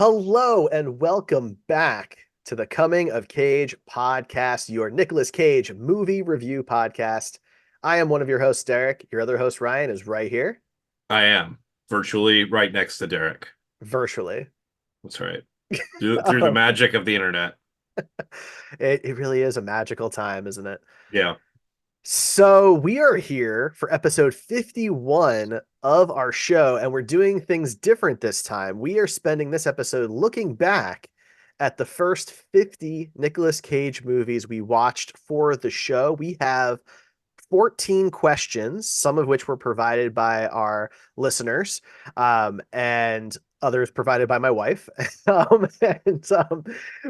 Hello and welcome back to the Coming of Cage podcast, your Nicolas Cage movie review podcast. I am one of your hosts, Derek. Your other host, Ryan, is right here, I am virtually right next to Derek. virtually. That's right. Through the Um, magic of the internet. it really is a magical time, isn't it? Yeah, So, we are here for episode 51 of our show, and we're doing things different this time. We are spending this episode looking back at the first 50 Nicolas Cage movies we watched for the show. We have 14 questions, some of which were provided by our listeners, and others provided by my wife. And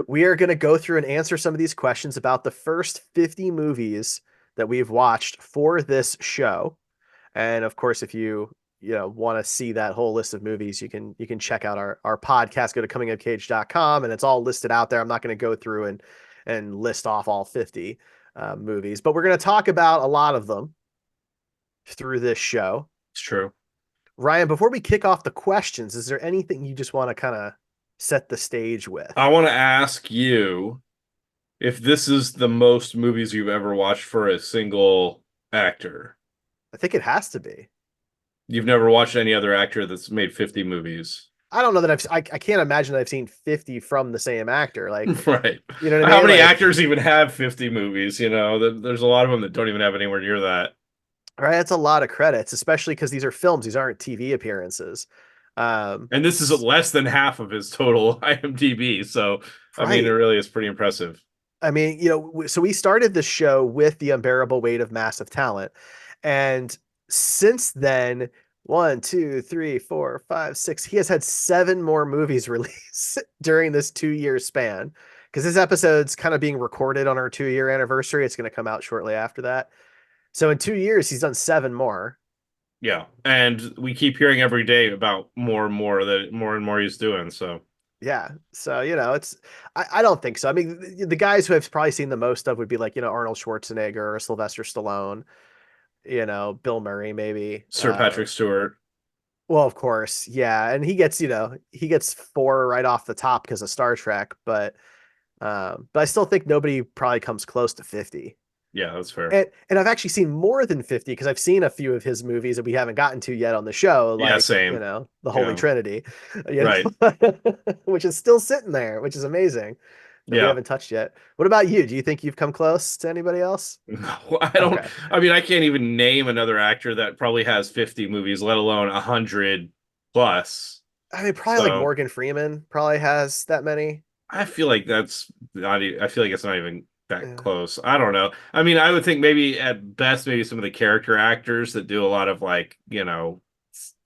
we are going to go through and answer some of these questions about the first 50 movies that we've watched for this show. And of course, if you want to see that whole list of movies, you can check out our podcast. Go to comingofcage.com, and it's all listed out there. I'm not going to go through and list off all 50 movies, but we're going to talk about a lot of them through this show. it's true. Ryan, before we kick off the questions, is there anything you just want to kind of set the stage with? I want to ask you if this is the most movies you've ever watched for a single actor. I think it has to be. You've never watched any other actor that's made 50 movies. I don't know that I can't imagine that I've seen 50 from the same actor. Like, Right. you know what I How mean? many Like, actors even have 50 movies? There's a lot of them that don't even have anywhere near that. right, that's a lot of credits, especially because these are films. These aren't TV appearances. And this is less than half of his total IMDb. So, I mean, it right. really is pretty impressive. I mean, so we started the show with The Unbearable Weight of Massive Talent. And since then, one, two, three, four, five, six, he has had seven more movies released during this 2 year span. Because this episode's kind of being recorded on our 2 year anniversary. It's going to come out shortly after that. So in 2 years, he's done seven more. Yeah, and we keep hearing every day about more and more that more and more he's doing. So Yeah. So, I don't think so. I mean, the guys who I've probably seen the most of would be like, Arnold Schwarzenegger or Sylvester Stallone, Bill Murray, maybe. Sir Patrick Stewart, Well, of course. Yeah. And he gets four right off the top because of Star Trek, but I still think nobody probably comes close to 50. yeah, that's fair. And I've actually seen more than 50 because I've seen a few of his movies that we haven't gotten to yet on the show, Yeah, like, same. The Holy Yeah, Trinity, right. which is still sitting there, which is amazing that we Yeah. haven't touched yet. What about you? Do you think you've come close to anybody else? No, I don't. Okay. I mean, I can't even name another actor that probably has 50 movies, let alone 100 plus. I mean, probably like So Morgan Freeman probably has that many. I feel like that's not. I feel like it's not even that Yeah. close. I don't know. I mean, I would think maybe at best, maybe some of the character actors that do a lot of like,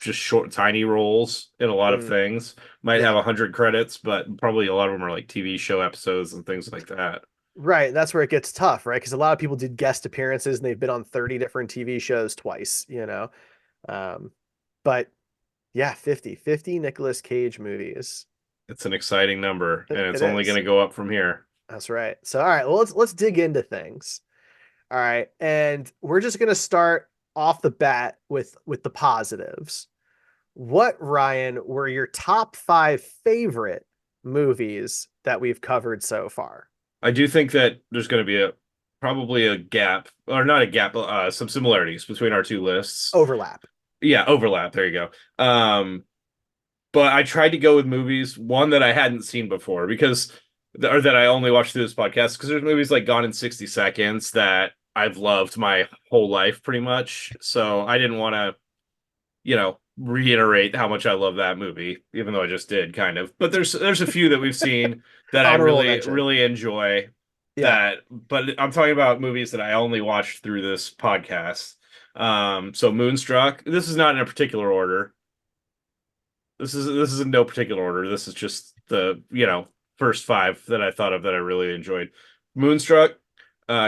just short, tiny roles in a lot of Mm, things might have yeah. 100 credits, but probably a lot of them are like TV show episodes and things like that. Right. That's where it gets tough, right? Because a lot of people did guest appearances and they've been on 30 different TV shows twice. Um, but yeah, 50 Nicolas Cage movies. It's an exciting number, and It it's only going is. to go up from here. That's right. So all right, well let's dig into things. All right. And we're just gonna start off the bat with the positives. What, Ryan, were your top five favorite movies that we've covered so far? I do think that there's going to be a probably a gap, or not a gap, some similarities between our two lists. Overlap. Yeah, overlap. There you go. But I tried to go with movies, one that I hadn't seen before or that I only watched through this podcast, because there's movies like Gone in 60 Seconds that I've loved my whole life pretty much. So I didn't want to, reiterate how much I love that movie, even though I just did kind of. But there's a few that we've seen that I Honorable really, mention. really enjoy Yeah. but I'm talking about movies that I only watched through this podcast. So Moonstruck, this is not in a particular order. This is in no particular order. This is just the, first five that I thought of that I really enjoyed. Moonstruck,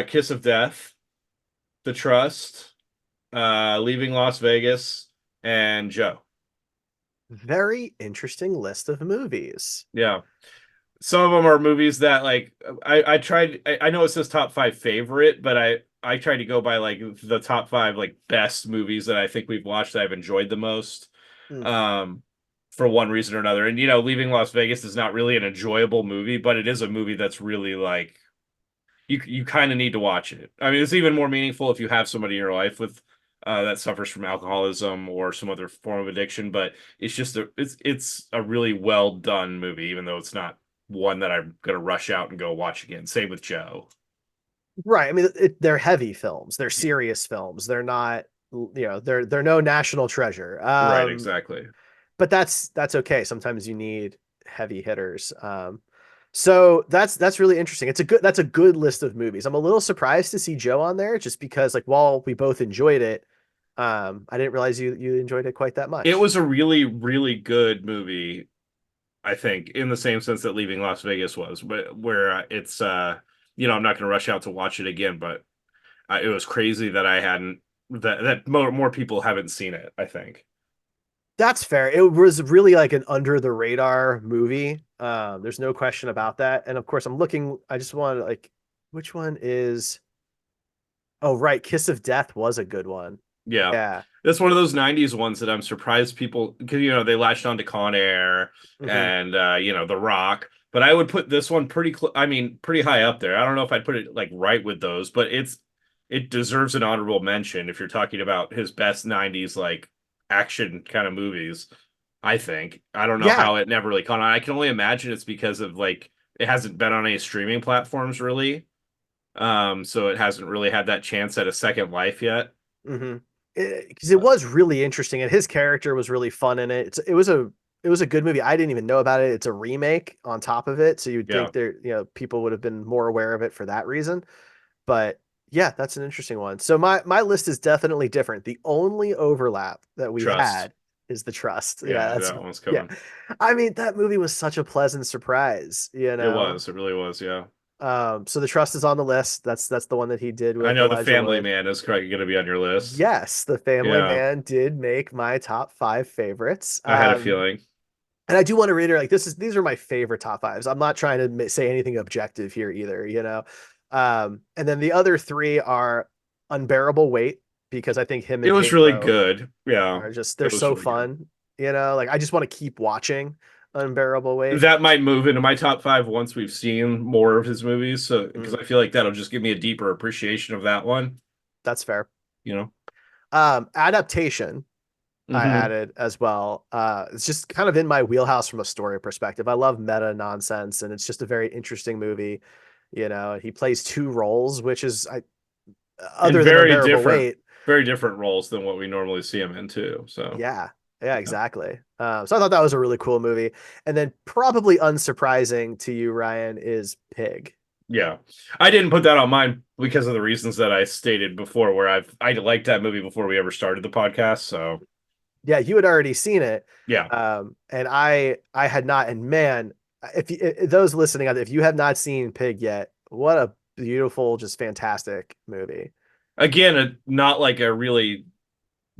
Kiss of Death, The Trust, Leaving Las Vegas, and Joe. Very interesting list of movies. Yeah. Some of them are movies that like I tried I know it says top five favorite, but I tried to go by like the top five like best movies that I think we've watched that I've enjoyed the most. Hmm. Um for one reason or another. And Leaving Las Vegas is not really an enjoyable movie, but it is a movie that's really like you kind of need to watch it. I mean, it's even more meaningful if you have somebody in your life with that suffers from alcoholism or some other form of addiction. But it's a really well done movie, even though it's not one that I'm gonna rush out and go watch again. Same with Joe. Right. I mean, they're heavy films. They're serious films. They're not, they're no national treasure. Right, exactly. But that's okay. Sometimes you need heavy hitters. So that's really interesting. That's a good list of movies. I'm a little surprised to see Joe on there, just because like while we both enjoyed it, I didn't realize you enjoyed it quite that It much. was a really, really good movie, I think, in the same sense that Leaving Las Vegas was, but where I'm not going to rush out to watch it again, but it was crazy that I hadn't that more people haven't seen it, I think. That's fair. It was really like an under the radar movie. There's no question about that. And of course, I'm looking. I just want to like, which one is? Oh, right. Kiss of Death was a good one. Yeah. Yeah. That's one of those 90s ones that I'm surprised people because they latched on to Con Air Hmm. and The Rock, but I would put this one pretty high up there. I don't know if I'd put it like right with those, but it deserves an honorable mention if you're talking about his best 90s like action kind of movies, I think. I don't know Yeah. how it never really caught on. I can only imagine it's because of like it hasn't been on any streaming platforms really. So it hasn't really had that chance at a second life yet. Hmm. Because it was really interesting, and his character was really fun in it. It was a good movie. I didn't even know about it. It's a remake on top of it, so you'd Yeah, think people would have been more aware of it for that reason. But yeah, that's an interesting one. So my list is definitely different. The only overlap that we Trust. had is The Trust. Yeah, Yeah, that's that one's yeah. coming. I mean, that movie was such a pleasant surprise, you It know. was. It really was. Yeah. So The Trust is on the list. That's the one that he did I with know The Elijah Family Wood. Man is correct. Going to be on your list. Yes, The Family Yeah, Man did make my top five favorites. I had a feeling. And I do want to reiterate, like these are my favorite top fives. I'm not trying to say anything objective here either, you know. And then the other three are Unbearable Weight, because I think him It and was really Pedro good. Yeah, are just they're it was so really good. fun, you know. Like I just want to keep watching Unbearable Weight. That might move into my top five once we've seen more of his movies. So, because Mm, I feel like that'll just give me a deeper appreciation of that one. that's fair. You know. Adaptation I Hmm. added as well. It's just kind of in my wheelhouse from a story perspective. I love meta nonsense, and it's just a very interesting movie. You know, he plays two roles, which is In other than Unbearable Weight. very different roles than what we normally see him in too. So, Yeah, yeah, yeah. exactly. So I thought that was a really cool movie. And then probably unsurprising to you, Ryan, is Pig. Yeah. I didn't put that on mine because of the reasons that I stated before, where I liked that movie before we ever started the podcast. So Yeah, you had already seen it, yeah. and I had not. And man, if those listening out, if you have not seen Pig yet, what a beautiful, just fantastic movie. Again, not like a really,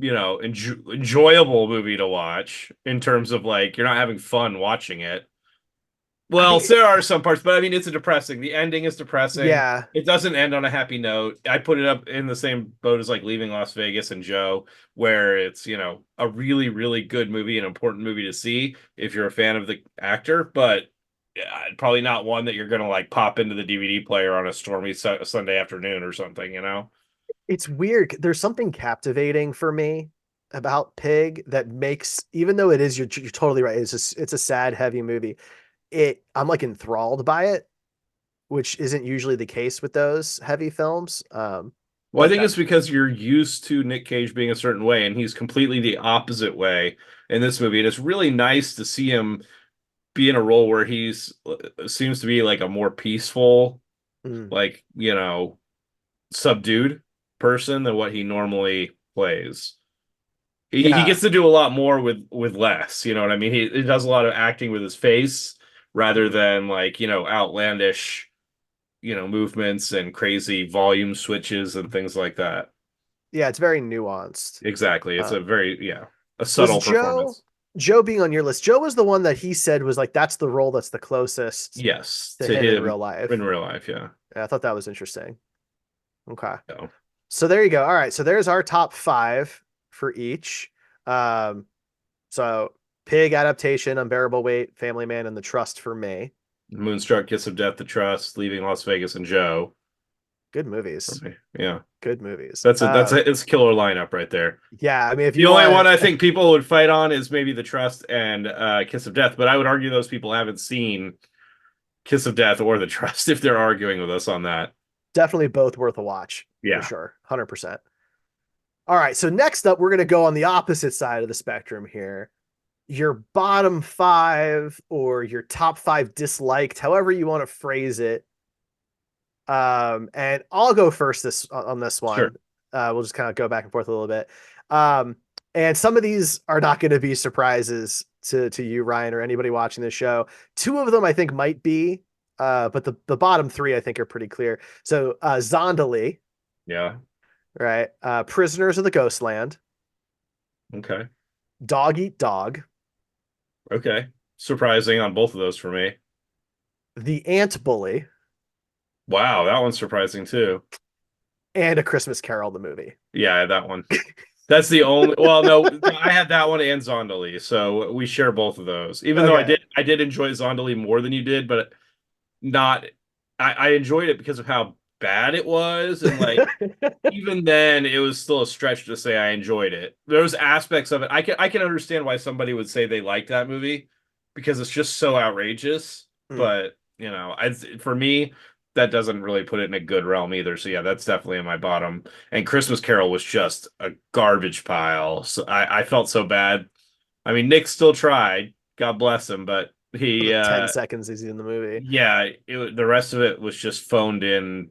enjoyable movie to watch in terms of like you're not having fun watching it. I Well, mean, there are some parts, but I mean, it's a depressing. The ending is depressing. yeah, It doesn't end on a happy note. I put it up in the same boat as like Leaving Las Vegas and Joe, where it's, a really, really good movie, an important movie to see if you're a fan of the actor, but probably not one that you're going to like pop into the DVD player on a stormy Sunday afternoon or something, you know? it's weird. There's something captivating for me about Pig that makes, even though it is, you're totally right. It's a sad, heavy movie. I'm like enthralled by it, which isn't usually the case with those heavy films. Well, I But think that, it's because you're used to Nick Cage being a certain way, and he's completely the opposite way in this movie. And it's really nice to see him be in a role where he's seems to be like a more peaceful, mm, like, subdued person than what he normally plays. He yeah, gets to do a lot more with less, you know what I mean? He does a lot of acting with his face rather mhm. than like, outlandish, movements and crazy volume switches and things like that. Yeah, it's very nuanced. Exactly. It's a Um, very, a was subtle Joe performance. Joe being on your list? Joe was the one that he said was like that's the role that's the closest Yes, to to him in him real in life. real life, yeah. Yeah, I thought that was interesting. Okay. So, So there you go. All right. So there's our top five for each. Um, so Pig adaptation, Unbearable Weight, Family Man, and The Trust for me. Moonstruck, Kiss of Death, The Trust, Leaving Las Vegas, and Joe. Good For movies. me. Yeah. Good movies. It's a killer lineup right there. Yeah, I mean, if The you only want, one I think people would fight on is maybe The Trust and Kiss of Death, but I would argue those people haven't seen Kiss of Death or The Trust if they're arguing with us on that. definitely both worth a watch for Yeah. sure. 100%. All right, so next up, we're going to go on the opposite side of the spectrum here. Your bottom five or your top five disliked, however you want to phrase it. And I'll go first this on this Sure. one. We'll just kind of go back and forth a little bit. Um, and some of these are not going to be surprises to you, Ryan, or anybody watching this show. Two of them I think might be, but the bottom three I think are pretty clear. So Zondali, Yeah. right? Prisoners of the Ghostland, Okay. Dog Eat Dog, Okay. Surprising on both of those for me. The Ant Bully, Wow, that one's surprising too. and A Christmas Carol, the movie. Yeah, that one. That's the only. Well, no, I had that one and Zondali, so we share both of those. Even though Okay. I did enjoy Zondali more than you did, but not. I enjoyed it because of how bad it was, and like even then, it was still a stretch to say I enjoyed it. Those aspects of it, I can understand why somebody would say they like that movie because it's just so outrageous. Mm. But for me, that doesn't really put it in a good realm either. So yeah, that's definitely in my bottom. And Christmas Carol was just a garbage pile. So I felt so bad. I mean, Nick still tried. God bless him, but For he the 10 seconds he's in the movie. yeah, the rest of it was just phoned in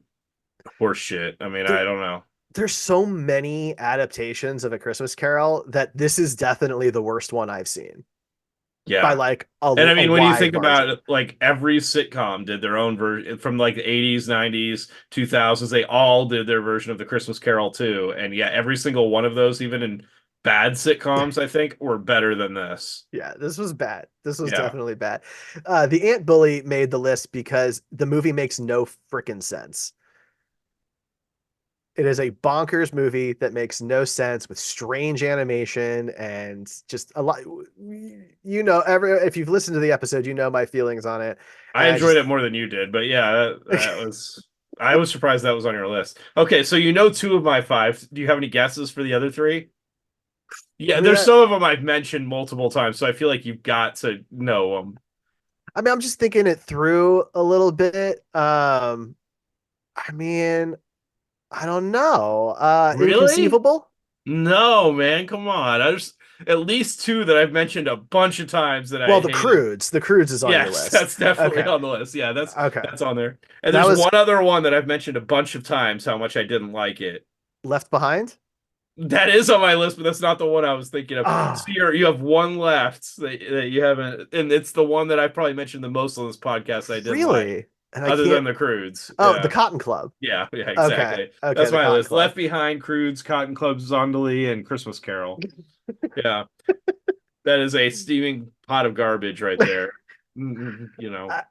horse shit. I mean, There, I don't know. there's so many adaptations of A Christmas Carol that this is definitely the worst one I've seen by Yeah. like And I a mean, when you wide think about margin. it, like every sitcom did their own version from like the 80s, 90s, 2000s, they all did their version of the Christmas Carol too. And yeah, every single one of those, even in bad sitcoms, I think, were better than this. Yeah, this was bad. This was Yeah. definitely bad. The Ant Bully made the list because the movie makes no freaking sense. It is a bonkers movie that makes no sense with strange animation and just a lot. You know, if you've listened to the episode, you know my feelings on it. I enjoyed Just it more than you did, but yeah, that was I was surprised that was on your list. Okay, so you know two of my five. Do you have any guesses for the other three? I Yeah, mean, there's some of them I've mentioned multiple times, so I feel like you've got to know them. I'm just thinking it through a little bit. I mean, I don't know. Really? Inconceivable. No, man, come on. There's at least two that I've mentioned a bunch of times that Well, I the hated. Crudes. The Crudes is on your Yes, list. that's definitely Okay. on the list. Yeah, Okay. that's on there. And That there's was one other one that I've mentioned a bunch of times how much I didn't like it. Left Behind. That is on my list, but that's not the one I was thinking of. So Ah, you have one left that you haven't, and it's the one that I probably mentioned the most on this podcast I didn't like, really? And I other can't. than the Crudes. Oh, the Yeah. Cotton Club. Yeah, Okay. exactly. Okay, That's the my Cotton list. Club. Left Behind, Crudes, Cotton Club, Zondali, and Christmas Carol. Yeah, that is a steaming pot of garbage right there. You know. Uh,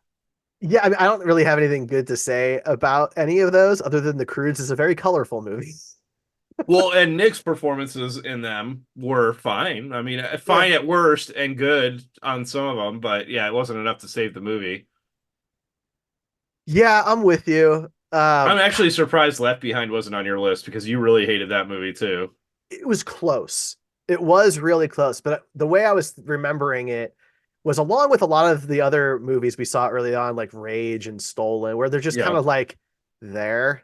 yeah, I mean, I don't really have anything good to say about any of those other than the Crudes is a very colorful movie. Well, and Nick's performances in them were fine. I mean, Yeah. fine at worst and good on some of them, but yeah, it wasn't enough to save the movie. Yeah, I'm with you. I'm actually surprised Left Behind wasn't on your list because you really hated that movie too. It was close. It was really close, but the way I was remembering it was along with a lot of the other movies we saw early on, like Rage and Stolen, where they're just kind Yeah. of like there,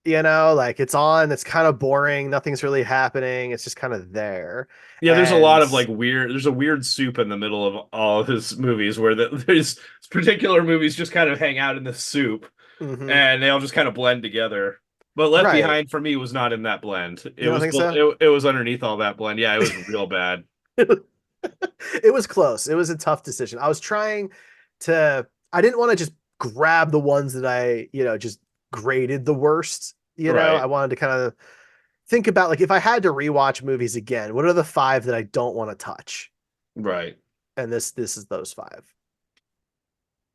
like it's on, it's kind of boring, nothing's really happening, it's just kind of there. Yeah, there's a lot And of like there's a weird soup in the middle of all of his movies where there's particular movies just kind of hang out in the soup mhm, and they all just kind of blend together. But Left right. Behind for me was not in that blend. You don't think so? It was underneath all that blend. Yeah, it was real bad. It was close. It was a tough decision. I was trying to, I didn't want to just grab the ones that I, just graded the worst. I Right. wanted to kind of think about like if I had to rewatch movies again, what are the five that I don't want to touch? Right. And this is those five.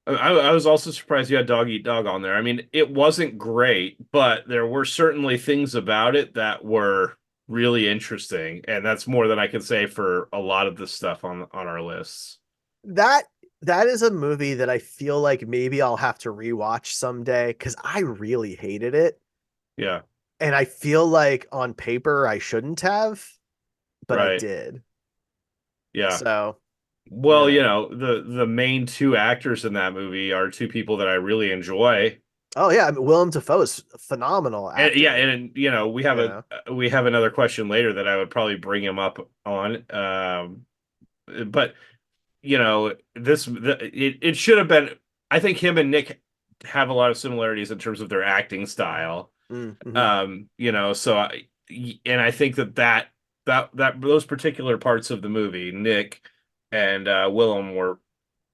I was also surprised you had Dog Eat Dog on there. I mean, it wasn't great, but there were certainly things about it that were really interesting, and that's more than I can say for a lot of the stuff on our lists. That that is a movie that I feel like maybe I'll have to rewatch someday because I really hated it. Yeah, And I feel like on paper I shouldn't have, but I right. did. Yeah. So, Well, yeah. the main two actors in that movie are two people that I really enjoy. Oh yeah, I mean, Willem Dafoe is a phenomenal And yeah, actor, and you know. we have another question later that I would probably bring him up on. But it should have been. I think him and Nick have a lot of similarities in terms of their acting style. Mm-hmm. So I think that those particular parts of the movie, Nick and Willem, were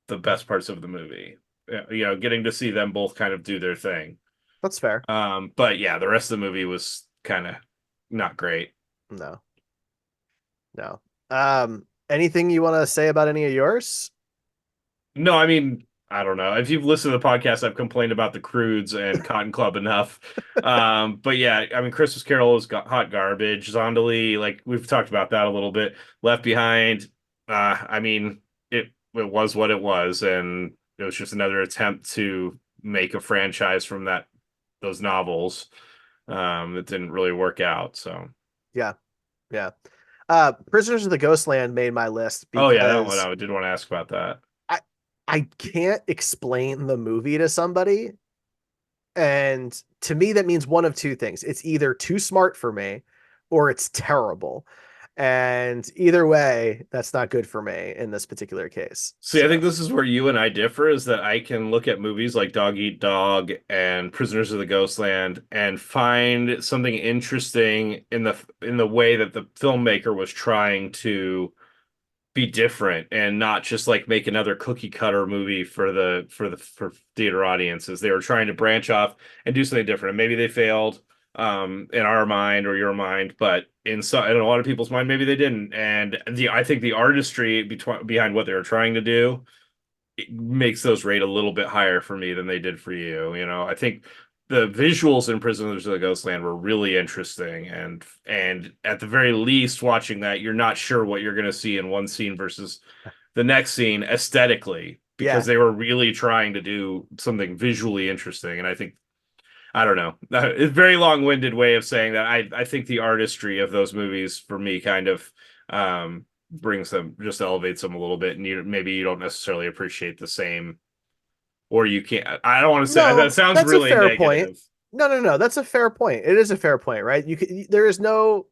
the best parts of the movie. Getting to see them both kind of do their thing. That's fair. But yeah, the rest of the movie was kind of not great. No, no. Anything you want to say about any of yours? No, I mean, I don't know. If you've listened to the podcast, I've complained about the Croods and Cotton Club enough. But yeah, I mean, Christmas Carol is hot garbage. Zonderlee, like we've talked about that a little bit. Left Behind, I mean, it was what it was, and it was just another attempt to make a franchise from those novels. It didn't really work out. So, Yeah, yeah. Prisoners of the Ghostland made my list oh yeah, that one because I did want to ask about that. I I can't explain the movie to somebody. And to me, that means one of two things. It's either too smart for me or it's terrible. And either way, that's not good for me in this particular case. See, I think So, this is where you and I differ, is that I can look at movies like Dog Eat Dog and Prisoners of the Ghostland and find something interesting in the way that the filmmaker was trying to be different and not just like make another cookie cutter movie for theater audiences. They were trying to branch off and do something different. And maybe they failed in our mind or your mind, but in a lot of people's mind, maybe they didn't. And I think the artistry behind what they were trying to do, it makes those rate a little bit higher for me than they did for you. I think the visuals in Prisoners of the Ghostland were really interesting, and at the very least, watching that, you're not sure what you're going to see in one scene versus the next scene aesthetically, because yeah. they were really trying to do something visually interesting. And I think, I don't know, a very long-winded way of saying that I think the artistry of those movies for me kind of brings them, just elevates them a little bit, and maybe you don't necessarily appreciate the same, or you can't. I don't want to say that No, sounds that's a really fair point. negative. No. That's a fair point. It is a fair point, right? You could, there is no,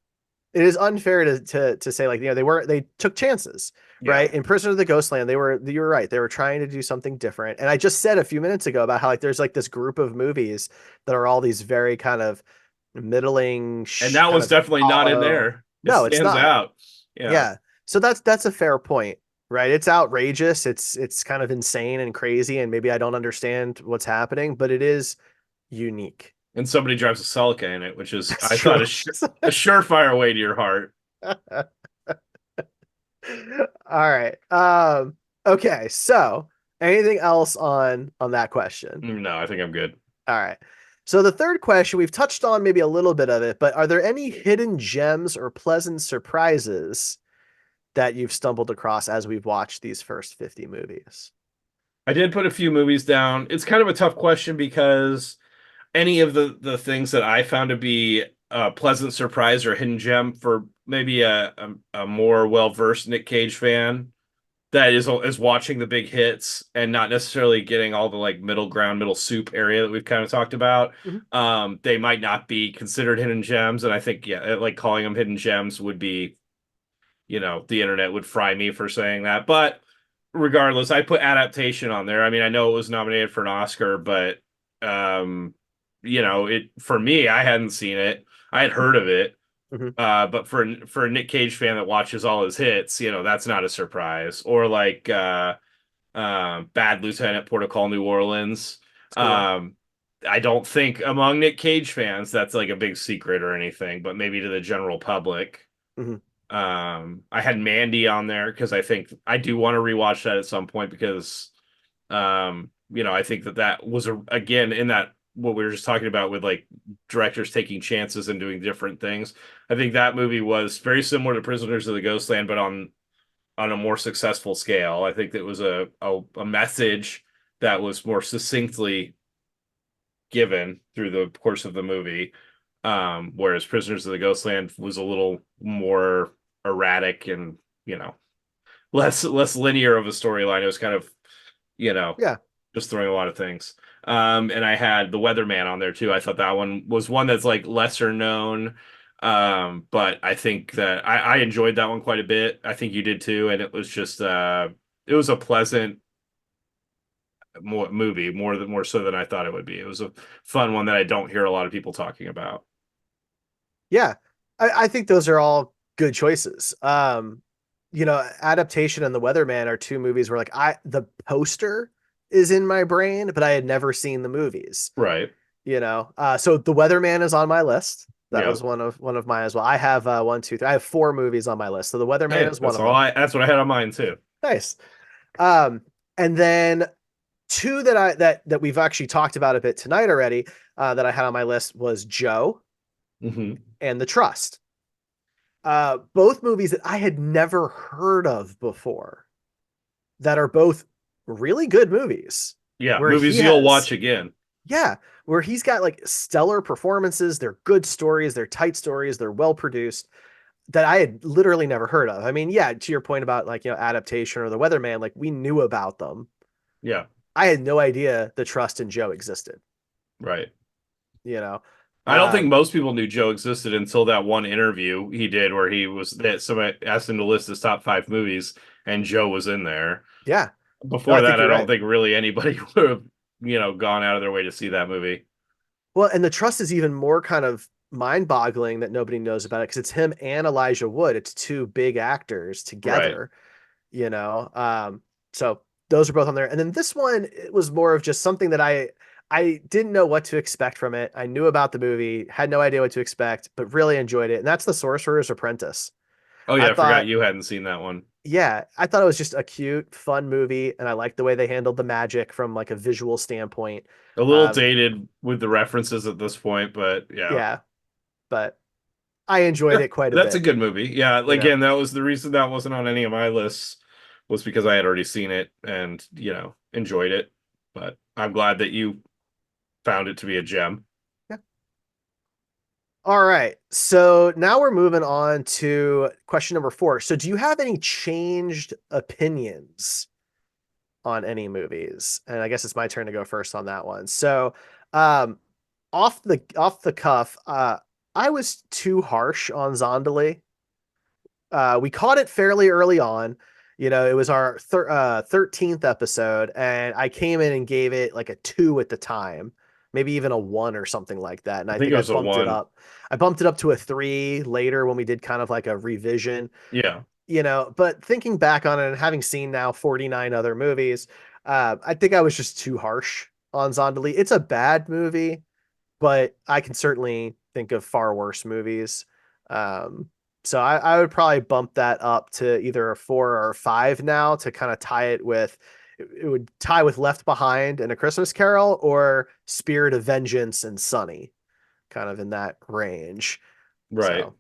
it is unfair to say like, they took chances, Yeah, right? In Prisoner of the Ghostland, you were right. They were trying to do something different. And I just said a few minutes ago about how like there's like this group of movies that are all these very kind of middling and that kind one's of definitely not in hollow. there. It No, it's stands not. out. Yeah, Yeah. So that's a fair point, right? It's outrageous. It's kind of insane and crazy, and maybe I don't understand what's happening, but it is unique. and somebody drives a Celica in it, which is, That's I thought, true. a surefire way to your heart. All right. Okay, so anything else on that question? No, I think I'm good. All right. So the third question, we've touched on maybe a little bit of it, but are there any hidden gems or pleasant surprises that you've stumbled across as we've watched these first 50 movies? I did put a few movies down. It's kind of a tough question because any of the things that I found to be a pleasant surprise or a hidden gem for maybe a more well-versed Nick Cage fan that is watching the big hits and not necessarily getting all the like middle ground, middle soup area that we've kind of talked about. Mhm. They might not be considered hidden gems, and I think, yeah, like calling them hidden gems would be, the internet would fry me for saying that. But regardless, I put adaptation on there. I mean, I know it was nominated for an Oscar, but um, it, for me, I hadn't seen it. I had heard of it. Mhm. But for a Nick Cage fan that watches all his hits, that's not a surprise. Or like Bad Lieutenant, Port of Call, New Orleans. It's a good one. Um, I don't think among Nick Cage fans that's like a big secret or anything, but maybe to the general public. Mhm. I had Mandy on there because I think I do want to rewatch that at some point because I think that was again in that what we were just talking about with like directors taking chances and doing different things. I think that movie was very similar to Prisoners of the Ghostland, but on a more successful scale. I think that was a message that was more succinctly given through the course of the movie. Whereas Prisoners of the Ghostland was a little more erratic and, less linear of a storyline. It was kind of, you know, Yeah. just throwing a lot of things. And I had The Weatherman on there too. I thought that one was one that's like lesser known. But I think that I enjoyed that one quite a bit. I think you did too. And it was just it was a pleasant movie, more so than I thought it would be. It was a fun one that I don't hear a lot of people talking about. Yeah. I think those are all good choices. Adaptation and The Weatherman are two movies where like the poster is in my brain, but I had never seen the movies. Right. So The Weatherman is on my list. That Yeah. was one of mine as well. I have one, two, three. I have four movies on my list. So The Weatherman Hey, is one of them. that's what I had on mine too. Nice. Um, and then two that we've actually talked about a bit tonight already, that I had on my list was Joe Hmm. and The Trust. Both movies that I had never heard of before that are both really good movies Yeah, where he movies you'll has, watch again. yeah, where he's got like stellar performances. They're good stories, they're tight stories, they're well produced that I had literally never heard of. I mean, yeah, to your point about like, adaptation or The Weatherman, like we knew about them. Yeah, I had no idea The Trust and Joe existed, right. you know. I don't think Um, most people knew Joe existed until that one interview he did where he was that somebody asked him to list his top five movies and Joe was in there. yeah. No, I Before think that, I you're don't right. think really anybody would have, gone out of their way to see that movie. Well, and The Trust is even more kind of mind-boggling that nobody knows about it because it's him and Elijah Wood. It's two big actors Right. together, you know. So those are both on there. And then this one, it was more of just something that I didn't know what to expect from it. I knew about the movie, had no idea what to expect, but really enjoyed it. And that's The Sorcerer's Apprentice. Oh I yeah, I forgot thought, you hadn't seen that one. yeah, I thought it was just a cute, fun movie, and I liked the way they handled the magic from like a visual standpoint. A little Um, dated with the references at this point, but yeah. yeah, but I enjoyed Yeah, it quite a that's a bit, good movie. Yeah, you know. again, that was the reason that wasn't on any of my lists was because I had already seen it and, enjoyed it. But I'm glad that you found it to be a gem. Yeah. All right. So now we're moving on to question number four. So do you have any changed opinions on any movies? And I guess it's my turn to go first on that one. So, um, off the cuff, I was too harsh on Zondali. We caught it fairly early on. It was our 13th episode, and I came in and gave it like a two at the time, maybe even a one or something like that. And I I think think it I was a bumped it one. up. I bumped it up to a three later when we did kind of like a revision, Yeah. but thinking back on it and having seen now 49 other movies, I think I was just too harsh on Zondali. It's a bad movie, but I can certainly think of far worse movies. Um, so I would probably bump that up to either a four or a five now to kind of tie it with it would tie with Left Behind and A Christmas Carol or Spirit of Vengeance and Sunny, kind of in that range. Right. So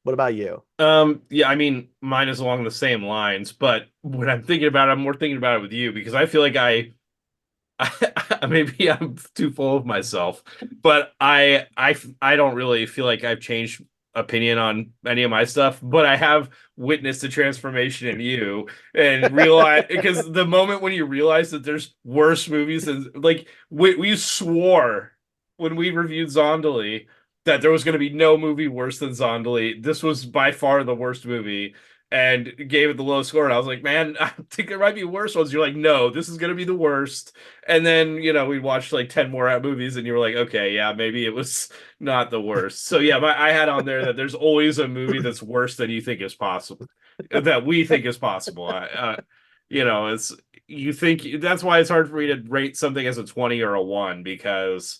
what about you? Yeah, I mean, mine is along the same lines, but when I'm thinking about it, I'm more thinking about it with you because I feel like maybe I'm too full of myself, but I don't really feel like I've changed opinion on any of my stuff, but I have witnessed a transformation in you and realize because the moment when you realize that there's worse movies than like we swore when we reviewed Zondali that there was going to be no movie worse than Zondali. This was by far the worst movie and gave it the low score. And I was like, man, I think there might be worse ones. You're like, no, this is going to be the worst. And then, we watched like 10 more movies and you were like, okay, yeah, maybe it was not the worst. So yeah, I had on there that there's always a movie that's worse than you think is possible, that we think is possible. It's, you think that's why it's hard for me to rate something as a 20 or a one because,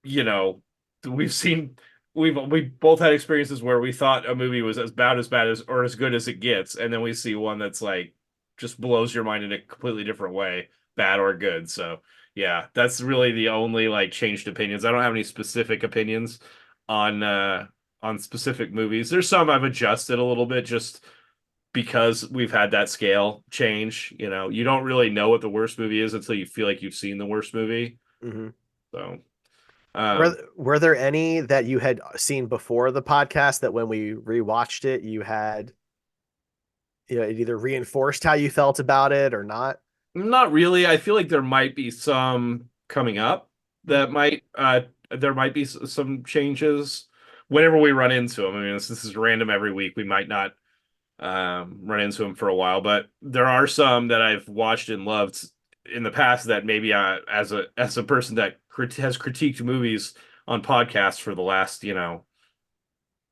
you know, we've seen, we both had experiences where we thought a movie was as bad as, or as good as it gets. And then we see one that's like, just blows your mind in a completely different way bad or good. So yeah, that's really the only like changed opinions. I don't have any specific opinions on specific movies. There's some I've adjusted a little bit just because we've had that scale change. You know, you don't really know what the worst movie is until you feel like you've seen the worst movie. Hmm. So Were there any that you had seen before the podcast that when we rewatched it, you had, it either reinforced how you felt about it or not? not really. I feel like there might be some coming up that might there might be some changes whenever we run into them. I mean, this is random every week. We might not run into them for a while, but there are some that I've watched and loved in the past that maybe as a person that has critiqued movies on podcasts for the last,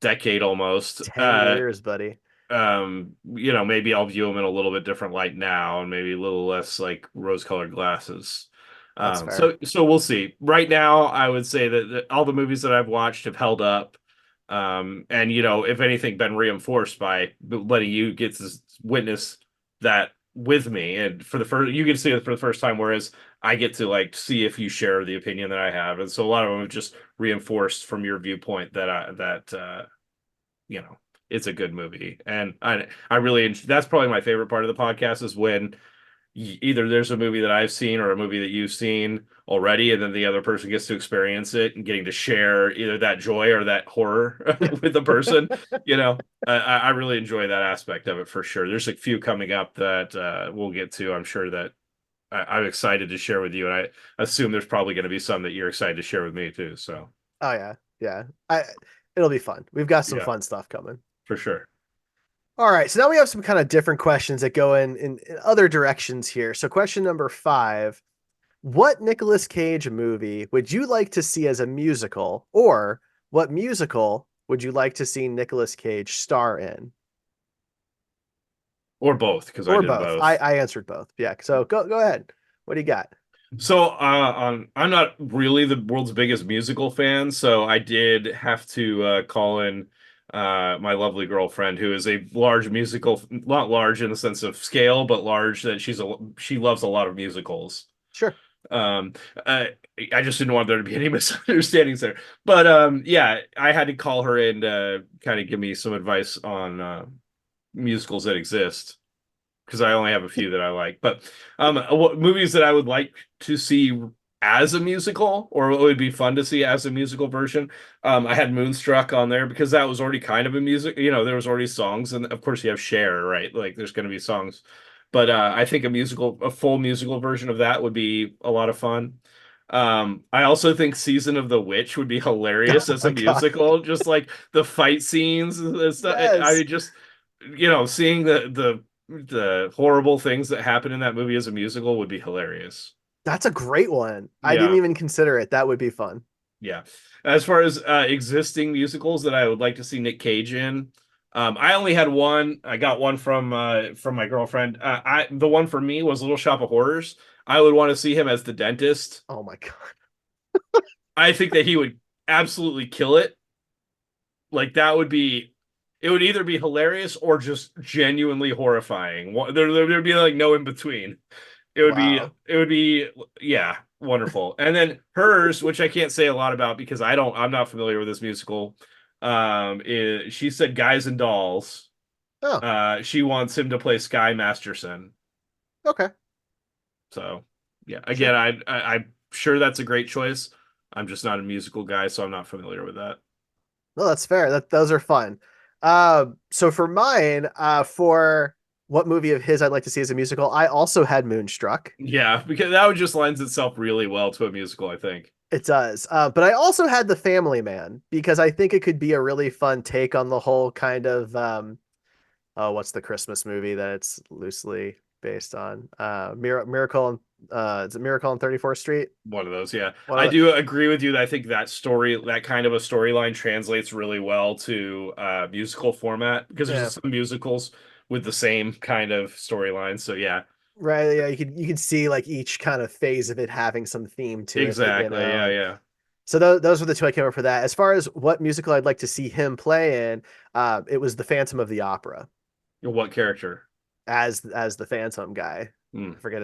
decade almost. 10 years, buddy. Maybe I'll view them in a little bit different light now and maybe a little less like rose-colored glasses. That's Um, fair. so so we'll see. Right now, I would say that all the movies that I've watched have held up. And if anything, been reinforced by letting you get to witness that with me. And for the first, you get to see it for the first time, whereas I get to like see if you share the opinion that I have. And so a lot of them have just reinforced from your viewpoint you know, it's a good movie. And I really, that's probably my favorite part of the podcast is when either there's a movie that I've seen or a movie that you've seen already, and then the other person gets to experience it and getting to share either that joy or that horror with the person. I really enjoy that aspect of it for sure. There's a few coming up that we'll get to. I'm sure that I'm excited to share with you, and I assume there's probably going to be some that you're excited to share with me too. So Oh yeah, yeah. It'll be fun. We've got some yeah, fun stuff coming. for sure. All right, so now we have some kind of different questions that go in other directions here. So question number 5, what Nicolas Cage movie would you like to see as a musical, or what musical would you like to see Nicolas Cage star in? Or both, because I Or did both. I both. I answered both. Yeah. So go ahead. What do you got? So, I'm not really the world's biggest musical fan, so I did have to call in my lovely girlfriend, who is a large musical, not large in the sense of scale, but large that she loves a lot of musicals. Sure. Um, I, I just didn't want there to be any misunderstandings there. But yeah, I had to call her in to kind of give me some advice on musicals that exist because I only have a few that I like. But what movies that I would like to see as a musical, or what would be fun to see as a musical version? I had Moonstruck on there because that was already kind of a music. There was already songs, and of course you have Cher, right? Like there's going to be songs. But I think a full musical version of that would be a lot of fun. I also think Season of the Witch would be hilarious Oh as a my God. musical, just like the fight scenes and stuff. I Yes. mean, just seeing the horrible things that happen in that movie as a musical would be hilarious. That's a great one. I didn't Yeah, even consider it. That would be fun. yeah. As far as existing musicals that I would like to see Nick Cage in, I only had one. I got one from my girlfriend. The one for me was Little Shop of Horrors. I would want to see him as the dentist. Oh my God. I think that he would absolutely kill it. Like that would be it would either be hilarious or just genuinely horrifying. There'd be like no in between. Wow. It would be yeah, wonderful. And then hers, which I can't say a lot about because I'm not familiar with this musical. She said Guys and Dolls. Oh, She wants him to play Sky Masterson. okay. So yeah, Sure. again, I'm sure that's a great choice. I'm just not a musical guy, so I'm not familiar with that. No, that's fair. Those are fun. So for mine, for what movie of his I'd like to see as a musical, I also had Moonstruck. Yeah, because that would just lends itself really well to a musical, I think. It does. But I also had The Family Man because I think it could be a really fun take on the whole kind of oh, what's the Christmas movie that it's loosely based on? Miracle on is it Miracle on 34th Street? One of those, yeah. One I of the do agree with you that I think that kind of a storyline translates really well to musical format because yeah. there's some musicals with the same kind of storyline. So yeah, Right, yeah, you could see like each kind of phase of it having some theme to it, exactly. Yeah, and yeah. so those were the two I came up for that. As far as what musical I'd like to see him play in, it was The Phantom of the Opera What character? as the Phantom guy. Mm. I forget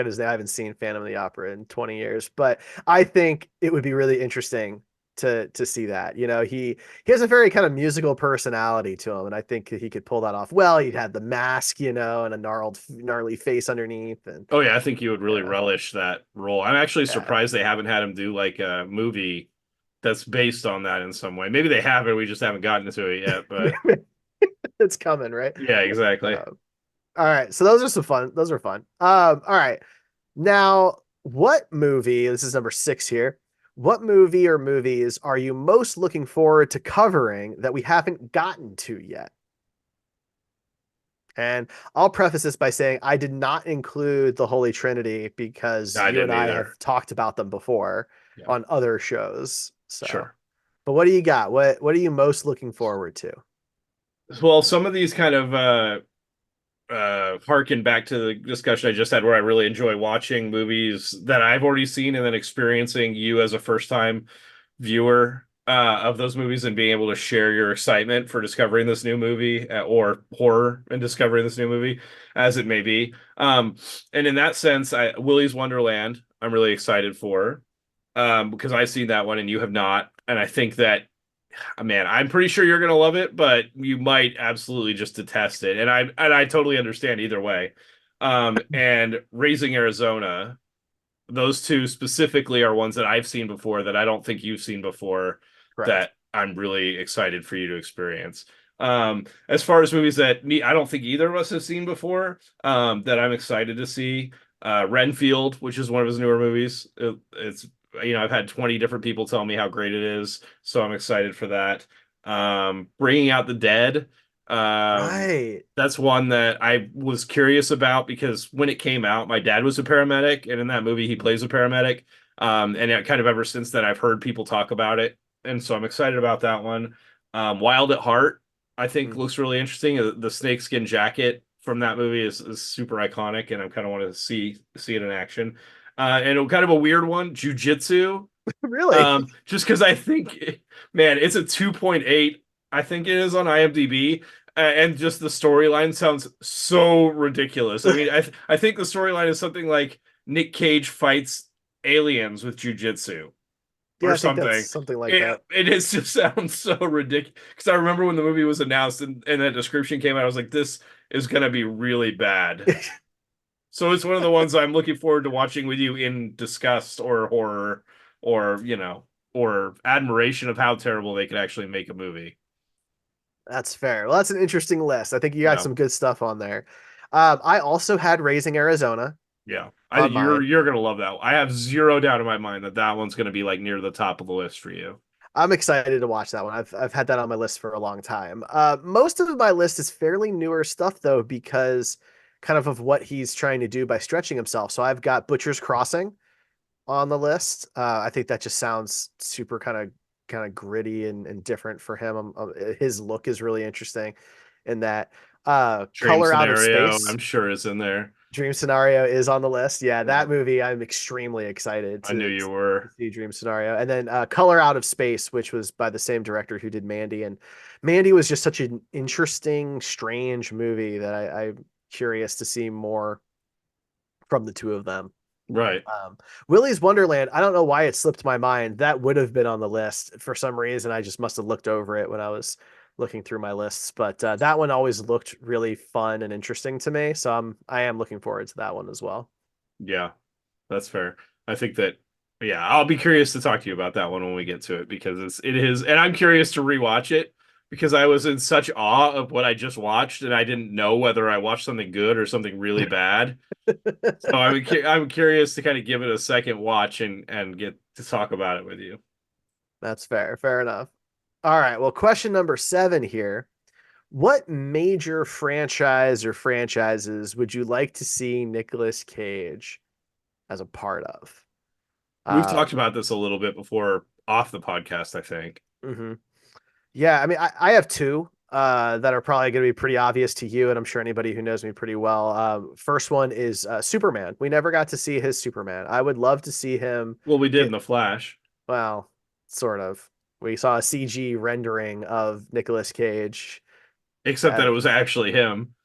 his name. I haven't seen Phantom of the Opera in 20 years, but I think it would be really interesting to see that. You know, he has a very kind of musical personality to him, and I think he could pull that off well. He'd have the mask, you know, and a gnarly face underneath, and Oh yeah, I think you would really yeah, relish that role. I'm actually yeah. surprised they haven't had him do like a movie that's based on that in some way. Maybe they have it, we just haven't gotten to it yet, but It's coming, right? yeah, exactly. All right, so those are some fun. Those are fun. All right. Now, what movie, this is number 6 here. What movie or movies are you most looking forward to covering that we haven't gotten to yet? And I'll preface this by saying I did not include the Holy Trinity because I you and didn't I either. have talked about them before Yeah, on other shows. So, sure. but what do you got? What are you most looking forward to? Well, some of these kind of harken back to the discussion I just had where I really enjoy watching movies that I've already seen and then experiencing you as a first time viewer of those movies and being able to share your excitement for discovering this new movie or horror and discovering this new movie as it may be. And in that sense, Willy's Wonderland, I'm really excited for because I've seen that one and you have not. And I think that man, I'm pretty sure you're gonna love it, but you might absolutely just detest it. And I totally understand either way. And Raising Arizona, those two specifically are ones that I've seen before that I don't think you've seen before Correct. that I'm really excited for you to experience. As far as movies that I don't think either of us have seen before, that I'm excited to see. Renfield, which is one of his newer movies. It's I've had 20 different people tell me how great it is, so I'm excited for that. Bringing Out the Dead. Um, Right. that's one that I was curious about because when it came out, my dad was a paramedic, and in that movie, he plays a paramedic. Kind of ever since then, I've heard people talk about it, and so I'm excited about that one. Wild at Heart, I think Mm. looks really interesting. The snakeskin jacket from that movie is super iconic, and I kind of want to see it in action. And kind of a weird one, Jujitsu. Really? Just because I think, man, it's a 2.8. I think it is on IMDb, and just the storyline sounds so ridiculous. I mean, I think the storyline is something like Nick Cage fights aliens with jujitsu Yeah, or I think that's something. something like It that. it is just sounds so ridiculous. Because I remember when the movie was announced and that description came out, I was like, this is gonna be really bad. So it's one of the ones I'm looking forward to watching with you in disgust or horror or, or admiration of how terrible they could actually make a movie. That's fair. Well, that's an interesting list. I think you got Yeah. some good stuff on there. I also had Raising Arizona Yeah. on mine. You're gonna love that. I have zero doubt in my mind that that one's gonna be like near the top of the list for you. I'm excited to watch that one. I've had that on my list for a long time. Most of my list is fairly newer stuff though, because kind of what he's trying to do by stretching himself. So I've got Butcher's Crossing on the list. I think that just sounds super kind of gritty and different for him. His look is really interesting in that. Dream Color Out of Scenario, Space. I'm sure is in there. Dream Scenario is on the list. Yeah, Yeah. that movie I'm extremely excited I knew you to were. see Dream Scenario. And then Color Out of Space, which was by the same director who did Mandy. And Mandy was just such an interesting, strange movie that I'm curious to see more from the two of them. Right. Willy's Wonderland, I don't know why it slipped my mind. That would have been on the list for some reason. I just must have looked over it when I was looking through my lists. But that one always looked really fun and interesting to me. So I am looking forward to that one as well. Yeah. That's fair. I think that, yeah, I'll be curious to talk to you about that one when we get to it because it is, and I'm curious to rewatch it because I was in such awe of what I just watched and I didn't know whether I watched something good or something really bad. So I'm curious to kind of give it a second watch and get to talk about it with you. That's fair. Fair enough. All right. Well, question number 7 here. What major franchise or franchises would you like to see Nicolas Cage as a part of? We've Uh, talked about this a little bit before off the podcast, I think. mhm. Yeah, I mean, I have two that are probably going to be pretty obvious to you, and I'm sure anybody who knows me pretty well. First one is Superman. We never got to see his Superman. I would love to see him Well, we did in get, The Flash, well, sort of. We saw a CG rendering of Nicolas Cage. except that Uh, it was actually him.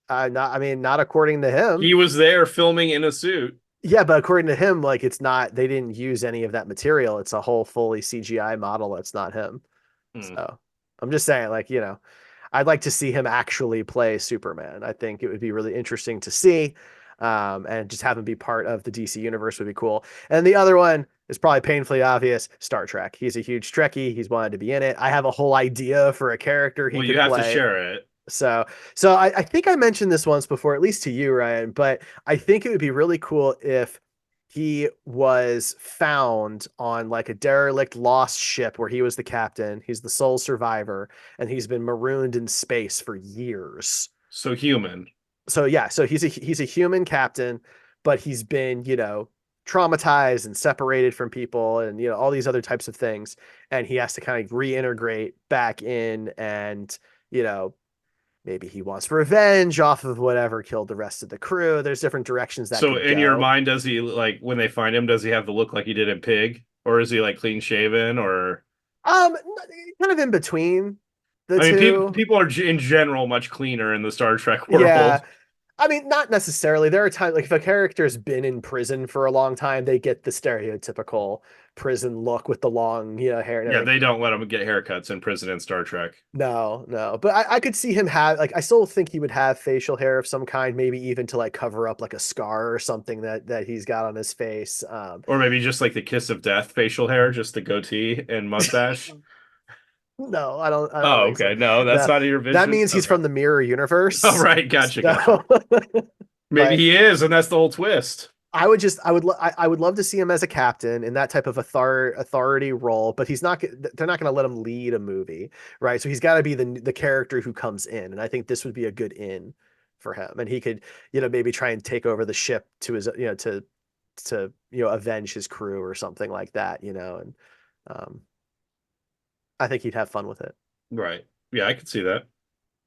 Not, I mean, not according to him. He was there filming in a suit. Yeah, but according to him, like it's not. They didn't use any of that material. It's a whole fully CGI model. That's not him. Hmm. So I'm just saying, like, I'd like to see him actually play Superman. I think it would be really interesting to see. And just have him be part of the DC universe would be cool. And the other one is probably painfully obvious, Star Trek. He's a huge Trekkie. He's wanted to be in it. I have a whole idea for a character he Well, you could have to play. share it. So, so I think I mentioned this once before, at least to you, Ryan, but I think it would be really cool if he was found on like a derelict lost ship where he was the captain. He's the sole survivor, and he's been marooned in space for years. So human. So yeah, so he's a human captain, but he's been, traumatized and separated from people and all these other types of things, and he has to kind of reintegrate back in and, you know, maybe he wants revenge off of whatever killed the rest of the crew. There's different directions that So could in your go. mind, does he like when they find him, does he have the look like he did in Pig? Or is he like clean shaven? Or Kind of in between the I mean, two. people are in general much cleaner in the Star Trek Yeah. world. I mean, not necessarily. There are times like if a character's been in prison for a long time, they get the stereotypical prison look with the long, hair and Yeah, everything. they don't let him get haircuts in prison in Star Trek. No, no. But I could see him have like I still think he would have facial hair of some kind, maybe even to like cover up like a scar or something that he's got on his face. Or maybe just like the kiss of death facial hair, just the goattee and mustache. No, I don't Oh, think so. okay. No, that's No, not in your that vision. means he's Okay. from the mirror All universe. right, gotcha, gotcha. So, Maybe but he is, and that's the whole twist. I would love to see him as a captain in that type of authority role, but they're not going to let him lead a movie, right? So he's got to be the character who comes in, and I think this would be a good in for him, and he could, maybe try and take over the ship to his, to avenge his crew or something like that, and um, I think he'd have fun with it. Right. Yeah, I could see that.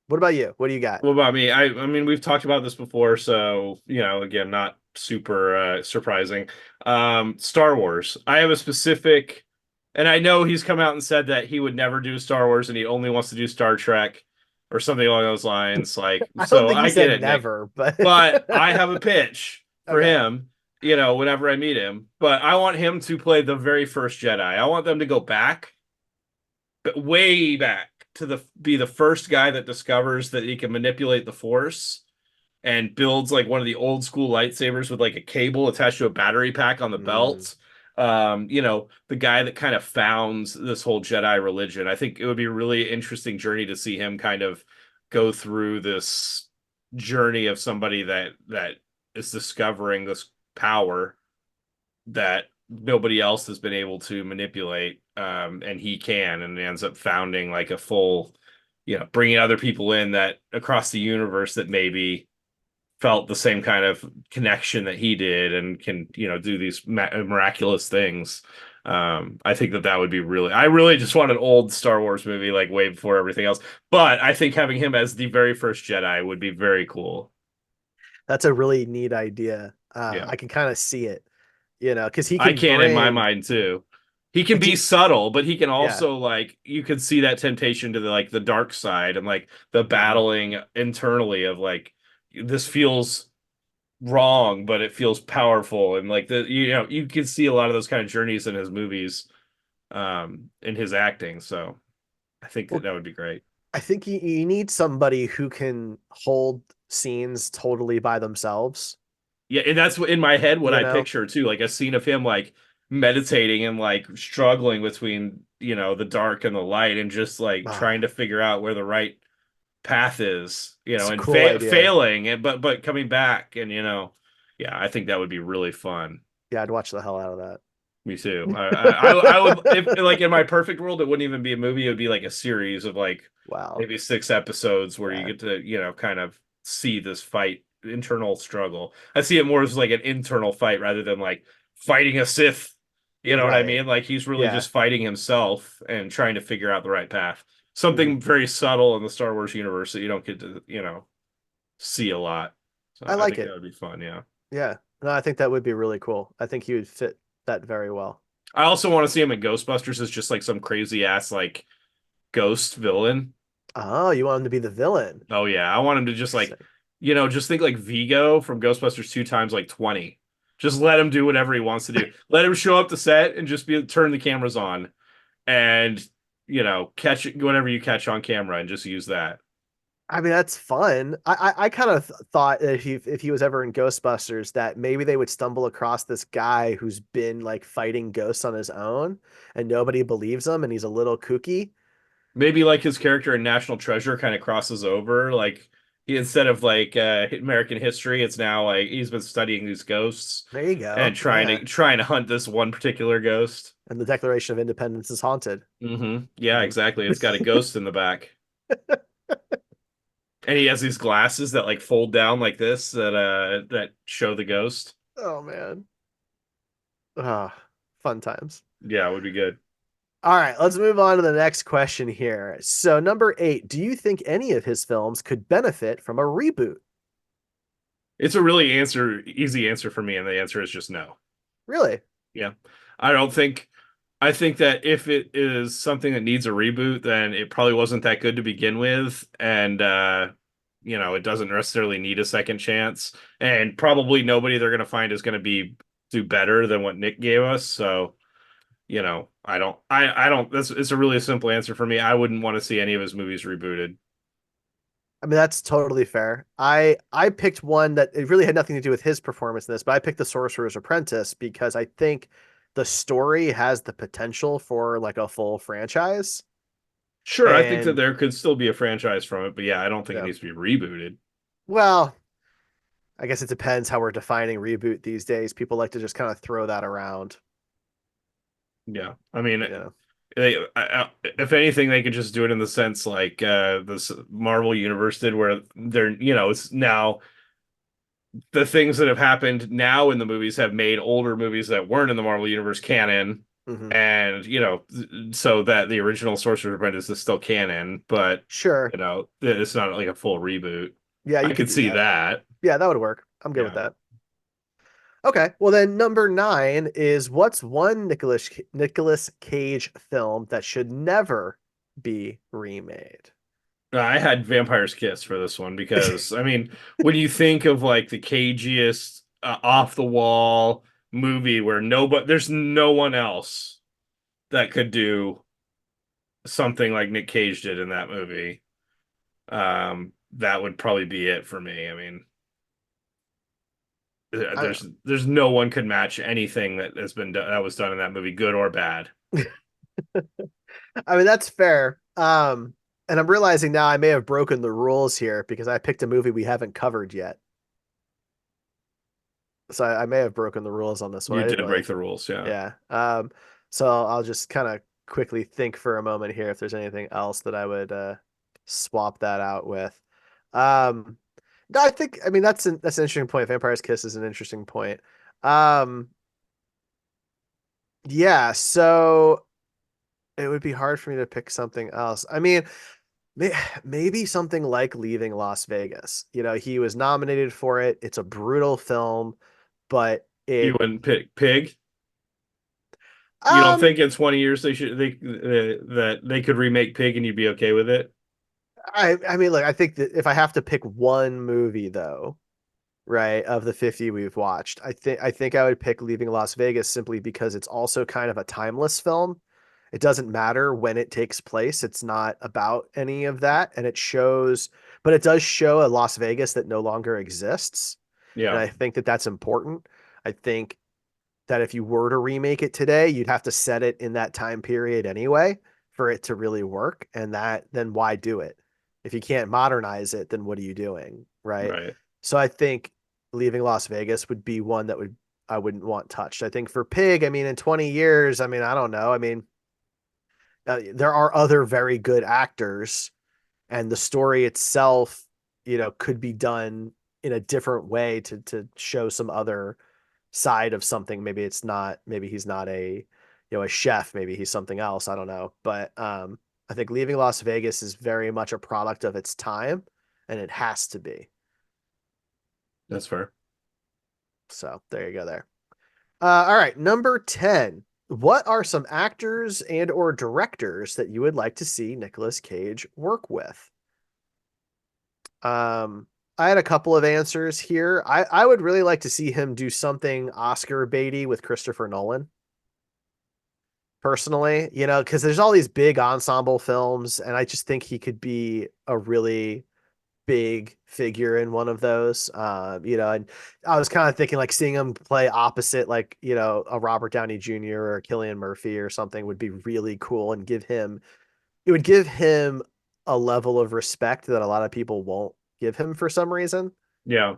What about you? What do you got? What about me? I mean, we've talked about this before, so again, not super surprising. Star Wars. I have a specific, and I know he's come out and said that he would never do Star Wars and he only wants to do Star Trek or something along those lines. Like, I don't so think he I get said it, Nick. never, but But I have a pitch for okay. him, whenever I meet him. But I want him to play the very first Jedi. I want them to go back, but way back to be the first guy that discovers that he can manipulate the Force and builds like one of the old school lightsabers with like a cable attached to a battery pack on the Mm, belt. The guy that kind of founds this whole Jedi religion. I think it would be a really interesting journey to see him kind of go through this journey of somebody that is discovering this power that nobody else has been able to manipulate, and he can, and ends up founding like a full, bringing other people in that across the universe that maybe felt the same kind of connection that he did and can do these miraculous things. I think that would be really, I really just want an old Star Wars movie like way before everything else, but I think having him as the very first Jedi would be very cool. that's a really neat idea. Yeah, I can kind of see it, because he I can can in my bring. mind too. He can Do, be subtle, but he can yeah. also like you can see that temptation to the dark side and like the Mhm. battling internally of like this feels wrong, but it feels powerful, and like you can see a lot of those kind of journeys in his movies, in his acting. So I think that Well, that would be great. I think you need somebody who can hold scenes totally by themselves. Yeah, and that's what in my head what You I know, picture too, like a scene of him like meditating and like struggling between the dark and the light and just like trying ah, to figure out where the right path is, it's a and cool idea. failing and but coming back, and yeah, I think that would be really fun. Yeah, I'd watch the hell out of that. Me too. I would, if like in my perfect world, it wouldn't even be a movie. It would be like a series of like Wow. maybe 6 episodes where you Yeah. get to, kind of see this fight, internal struggle. I see it more as like an internal fight rather than like fighting a Sith. You know what I Right. mean? Like he's really Yeah. just fighting himself and trying to figure out the right path. Mhm. Something very subtle in the Star Wars universe that you don't get to, see a lot. So I I like think that it. would be fun. Yeah. Yeah. No, I think that would be really cool. I think he would fit that very well. I also want to see him in Ghostbusters as just like some crazy ass like ghost villain. Oh, you want him to be the villain. Oh yeah, I want him to just like Interesting. Just think like Vigo from Ghostbusters 2 times like 20. Just let him do whatever he wants to do. Let him show up to set and just be turn the cameras on and catch whatever you catch on camera and just use that. I mean, that's fun. I kind of thought that if he was ever in Ghostbusters, that maybe they would stumble across this guy who's been like fighting ghosts on his own, and nobody believes him, and he's a little kooky. Maybe like his character in National Treasure kind of crosses over. Like he instead of like American history, it's now like he's been studying these ghosts There you and go. trying Yeah. to trying to hunt this one particular ghost. And the Declaration of Independence is haunted. Yeah, Mhm. exactly. It's got a ghost in the back. And he has these glasses that like fold down like this that show the ghost. Oh man. Ah, fun times. Yeah, it would be good. All right, let's move on to the next question here. So, number 8, do you think any of his films could benefit from a reboot? It's a really easy answer for me, and the answer is just no. Really? Yeah. I don't think I think that if it is something that needs a reboot, then it probably wasn't that good to begin with, and it doesn't necessarily need a second chance, and probably nobody they're gonna find is gonna be do better than what Nick gave us. So, I don't this it's a really simple answer for me. I wouldn't want to see any of his movies rebooted. I mean, that's totally fair. I picked one that it really had nothing to do with his performance in this, but I picked The Sorcerer's Apprentice because I think the story has the potential for like a full franchise. Sure, I think that And there could still be a franchise from it, but yeah, I don't think it yeah, needs to be rebooted. well, I guess it depends how we're defining reboot these days. People like to just kind of throw that around, Yeah. I mean, you know. if anything, they could just do it in the sense like this Marvel universe did, where it's now the things that have happened now in the movies have made older movies that weren't in the Marvel universe canon, Hmm. and so that the original Sorcerer's Apprentice is still canon, but Sure. it's not like a full reboot. Yeah, you I could could do see that. that. Yeah, that would work. I'm good with Yeah. that. Okay. Well, then number 9 is what's one Nicolas Cage film that should never be remade? I had Vampire's Kiss for this one because I mean, when you think of like the cagiest, off the wall movie where there's no one else that could do something like Nick Cage did in that movie, that would probably be it for me. I mean, I there's no one could match anything that has been done that was done in that movie, good or bad. I mean that's fair. And I'm realizing now I may have broken the rules here because I picked a movie we haven't covered yet. So I may have broken the rules on this one. You I didn't did really. break the rules, yeah. Yeah. So I'll just kind of quickly think for a moment here if there's anything else that I would swap that out with. Um, no, I mean that's an interesting point. Vampire's Kiss is an interesting point. Um, yeah, so it would be hard for me to pick something else. I mean, maybe something like Leaving Las Vegas. He was nominated for it. It's a brutal film, but You it wouldn't pick Pig. You don't um think in 20 years that they could remake Pig and you'd be okay with it? I mean, look, I think that if I have to pick one movie though, right, of the 50 we've watched, I think I would pick Leaving Las Vegas simply because it's also kind of a timeless film. It doesn't matter when it takes place. It's not about any of that, and but it does show a Las Vegas that no longer exists, and Yeah, I think that that's important. I think that if you were to remake it today, you'd have to set it in that time period anyway for it to really work. And then why do it? If you can't modernize it, then what are you doing? Right. right. So I think Leaving Las Vegas would be one that I wouldn't want touched. I think for Pig, I mean, in 20 years, I mean, I don't know. I mean, there are other very good actors, and the story itself, could be done in a different way to show some other side of something. Maybe he's not a chef, maybe he's something else. I don't know. But I think Leaving Las Vegas is very much a product of its time, and it has to be. That's fair. So there you go there. All right, number 10. What are some actors and or directors that you would like to see Nicolas Cage work with? Um, I had a couple of answers here. I would really like to see him do something Oscar baity with Christopher Nolan, personally, because there's all these big ensemble films, and I just think he could be a really big figure in one of those. And I was kind of thinking like seeing him play opposite, like, a Robert Downey Jr. or Cillian Murphy or something would be really cool and it would give him a level of respect that a lot of people won't give him for some reason. Yeah,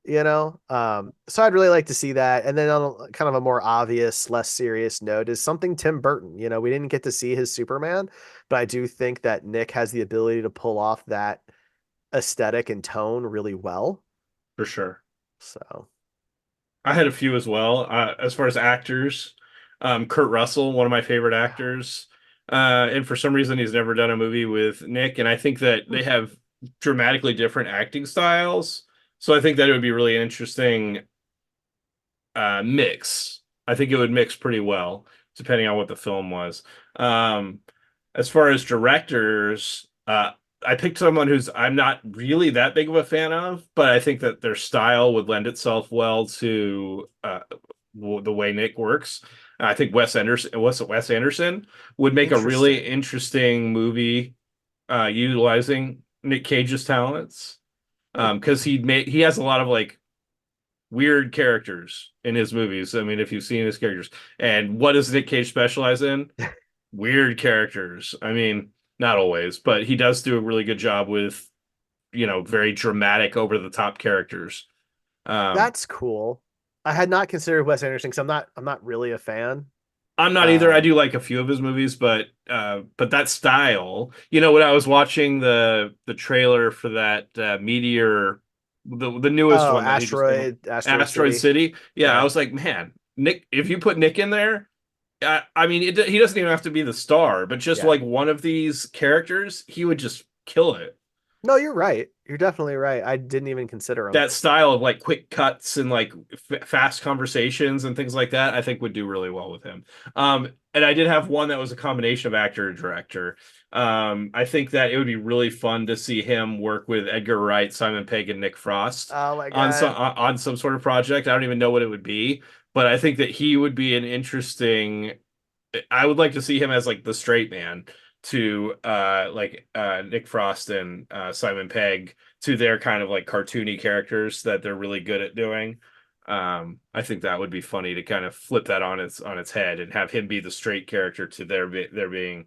So I'd really like to see that. And then on kind of a more obvious, less serious note is something Tim Burton. We didn't get to see his Superman, but I do think that Nick has the ability to pull off that aesthetic and tone really well. for sure. So, I had a few as well. As far as actors, Kurt Russell, one of my favorite actors. And for some reason, he's never done a movie with Nick. And I think that they have dramatically different acting styles. So I think that it would be really interesting mix. I think it would mix pretty well, depending on what the film was. Um, as far as directors, I picked someone who's I'm not really that big of a fan of, but I think that their style would lend itself well to the way Nick works. I think Wes Anderson would make a really interesting. interesting movie utilizing Nick Cage's talents. Hmm. Because he has a lot of like weird characters in his movies. I mean, if you've seen his characters, and what does Nick Cage specialize in? Weird characters. I mean, not always, but he does do a really good job with, very dramatic, over the top characters. Um, That's cool. I had not considered Wes Anderson because I'm not really a fan. I'm not either. I Um, do like a few of his movies, but that style, when I was watching the trailer for that Meteor, the newest oh, one that he just came up, Asteroid Asteroid City. City. Yeah, I Yeah. was like, man, Nick, if you put Nick in there, I mean, he doesn't even have to be the star, but just Yeah. like one of these characters, he would just kill it. No, you're right. You're definitely right. I didn't even consider him. That style of like quick cuts and like fast conversations and things like that, I think would do really well with him. And I did have one that was a combination of actor and director. I think that it would be really fun to see him work with Edgar Wright, Simon Pegg, and Nick Frost Oh my on God. some sort of project. I don't even know what it would be, but I think that he would be an interesting. I would like to see him as like the straight man to Nick Frost and Simon Pegg, to their kind of like cartoony characters that they're really good at doing. I think that would be funny to kind of flip that on its head and have him be the straight character to their being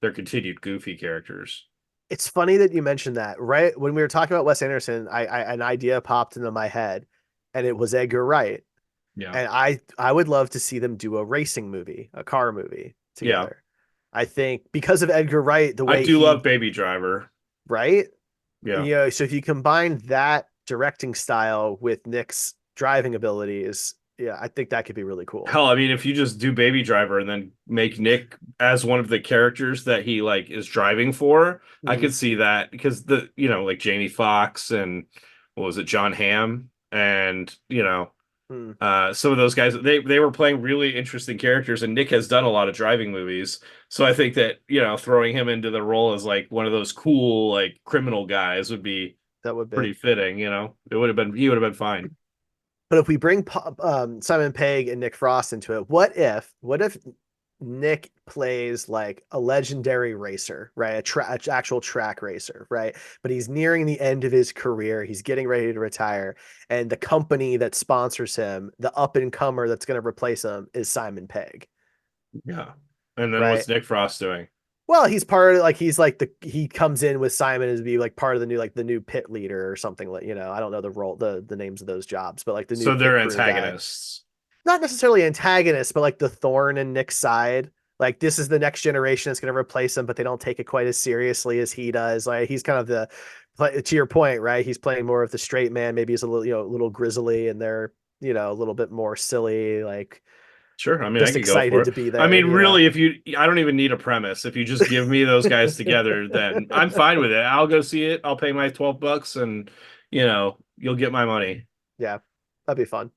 their continued goofy characters. It's funny that you mentioned that. Right when we were talking about Wes Anderson, an idea popped into my head, and it was Edgar Wright. Yeah. And I would love to see them do a racing movie, a car movie Yeah. together. I think because of Edgar Wright, the I way do love he, Baby Driver. right? Yeah. So if you combine that directing style with Nick's driving abilities, yeah, I think that could be really cool. Hell, I mean, if you just do Baby Driver and then make Nick as one of the characters that he like is driving for, I Hmm. could see that because like Jamie Foxx and what was it, John Hamm, and Hmm. some of those guys, they were playing really interesting characters, and Nick has done a lot of driving movies, so I think that throwing him into the role as like one of those cool like criminal guys would be That would be. pretty fitting. He would have been fine. But if we bring Simon Pegg and Nick Frost into it, what if Nick plays like a legendary racer, right? A actual track racer, right? But he's nearing the end of his career. He's getting ready to retire, and the company that sponsors him, the up and comer that's going to replace him, is Simon Pegg, Yeah. And then right? what's Nick Frost doing? Well, he's part of like he's like he comes in with Simon as be like part of the new pit leader or something, like, I don't know the names of those jobs, but like the new So pit they're crew guy. antagonists. Not necessarily antagonists, but like the thorn in Nick's side. Like this is the next generation that's going to replace him, but they don't take it quite as seriously as he does. Like he's kind of to your point, right? He's playing more of the straight man. Maybe he's a little, a little grizzly, and they're, a little bit more silly, like Sure. I mean, I just could go for excited it. to be I there. mean, really, I don't even need a premise. If you just give me those guys together, then I'm fine with it. I'll go see it. I'll pay my $12 and, you'll get my money Yeah, that'd be fun.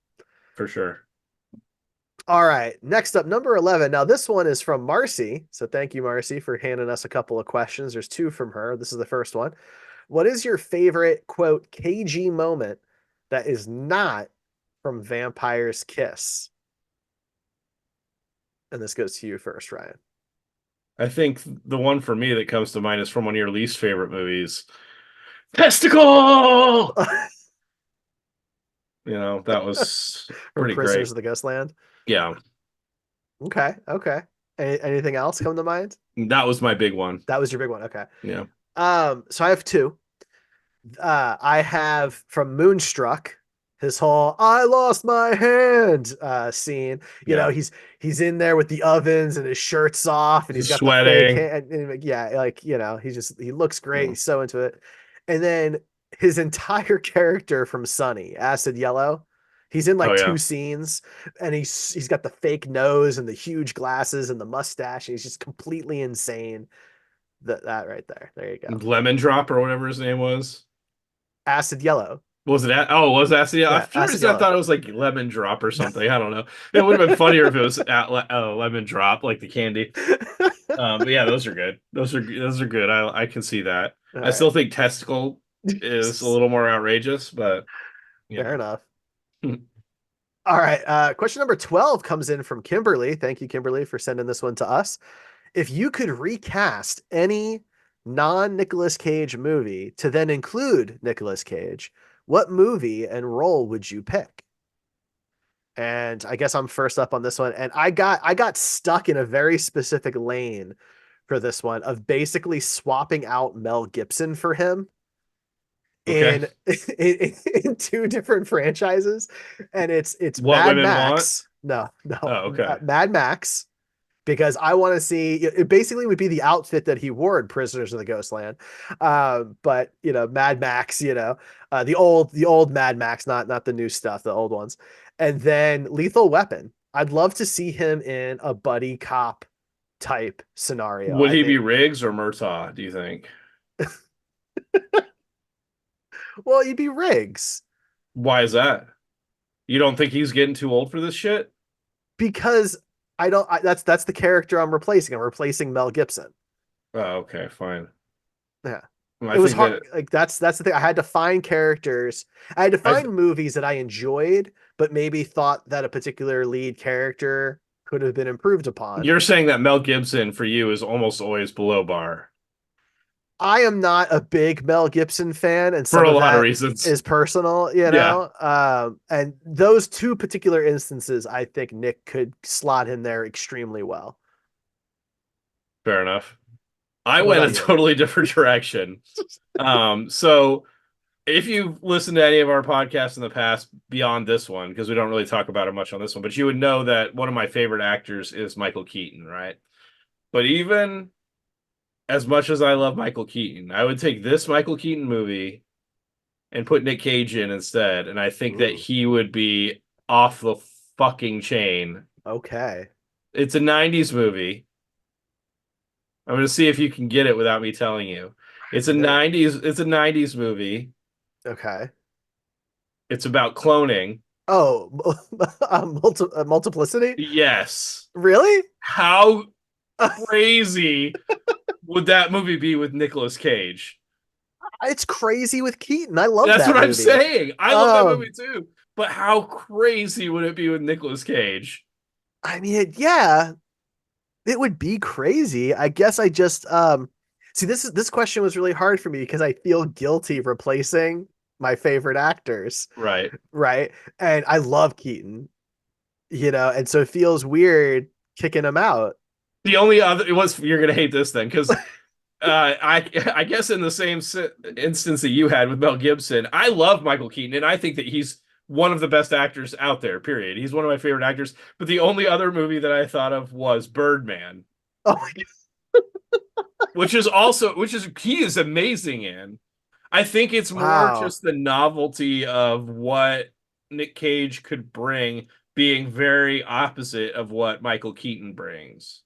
for sure. All right. Next up, number 11. Now, this one is from Marcy. So thank you, Marcy, for handing us a couple of questions. There's two from her. This is the first one. What is your favorite, quote, KG moment that is not from Vampire's Kiss? And this goes to you first, Ryan. I think the one for me that comes to mind is from one of your least favorite movies, Testicle. That was From pretty Prisoners great. of the Ghostland. Yeah, Okay, okay. Anything else come to mind? that was my big one. That was your big one. Okay. Yeah, So I have two. I have from Moonstruck, his whole "I lost my hand" scene. yeah. He's in there with the ovens and his shirt's off, and he's He's got the fake sweating. hand. And yeah, like he looks great. Yeah. He's so into it. And then his entire character from Sunny, Acid Yellow. He's in Oh like yeah. two scenes, and he's got the fake nose and the huge glasses and the mustache, and he's just completely insane. That right there. There you go. Lemon Drop or whatever his name was. Acid Yellow. Was it? Oh, was that? See, Yeah, for some Acid reason I Yellow. thought it was like Lemon Drop or something. I don't know. It would have been funnier if it was at Lemon Drop, like the candy. But yeah, those are good. Those are good. I can see that. All I still right. think Testicle is a little more outrageous, but Fair yeah. enough. All right. Question number 12 comes in from Kimberly. Thank you, Kimberly, for sending this one to us. If you could recast any non-Nicolas Cage movie to then include Nicolas Cage, what movie and role would you pick? And I guess I'm first up on this one. And I got stuck in a very specific lane for this one of basically swapping out Mel Gibson for him Okay. in in two different franchises, and it's What Mad women want? Max. No, no, Oh, okay. Mad Max, because I want to see it. Basically, would be the outfit that he wore in Prisoners of the Ghostland, but Mad Max, the old Mad Max, not the new stuff, the old ones, and then Lethal Weapon. I'd love to see him in a buddy cop type scenario. Would I he be think. Riggs or Murtaugh, do you think? Well, he'd be Riggs. Why is that? You don't think he's getting too old for this shit? Because I don't. That's the character I'm replacing. I'm replacing Mel Gibson. Oh, okay, fine. Yeah, I it was think hard. that Like that's the thing. I had to find characters. I had to I find movies that I enjoyed, but maybe thought that a particular lead character could have been improved upon. you're saying that Mel Gibson for you is almost always below bar I am not a big Mel Gibson fan, and for some a of lot of that reasons. is personal, you Yeah, know. And those two particular instances, I think Nick could slot in there extremely well. fair enough. I What went a about you? totally different direction. So if you've listened to any of our podcasts in the past beyond this one, because we don't really talk about it much on this one, but you would know that one of my favorite actors is Michael Keaton, right? But even as much as I love Michael Keaton, I would take this Michael Keaton movie and put Nick Cage in instead, and I think that Ooh, he would be off the fucking chain. okay. It's a 90s movie. I'm going to see if you can get it without me telling you. No. It's a 90s movie. Okay. It's about cloning. Oh, multiplicity? Yes. Really? How crazy would that movie be with Nicolas Cage? It's crazy with Keaton. I love That's that what I'm movie. saying. I love that movie Um, too. But how crazy would it be with Nicolas Cage? I mean, yeah, it would be crazy. I guess I just see this question was really hard for me because I feel guilty replacing my favorite actors, Right. right? And I love Keaton, and so it feels weird kicking him out. The only other it was you're gonna hate this then because I guess in the same instance that you had with Mel Gibson, I love Michael Keaton and I think that he's one of the best actors out there. Period. He's one of my favorite actors. But the only other movie that I thought of was Birdman, Oh my God. which is he is amazing in. I think it's more Wow. just the novelty of what Nick Cage could bring, being very opposite of what Michael Keaton brings.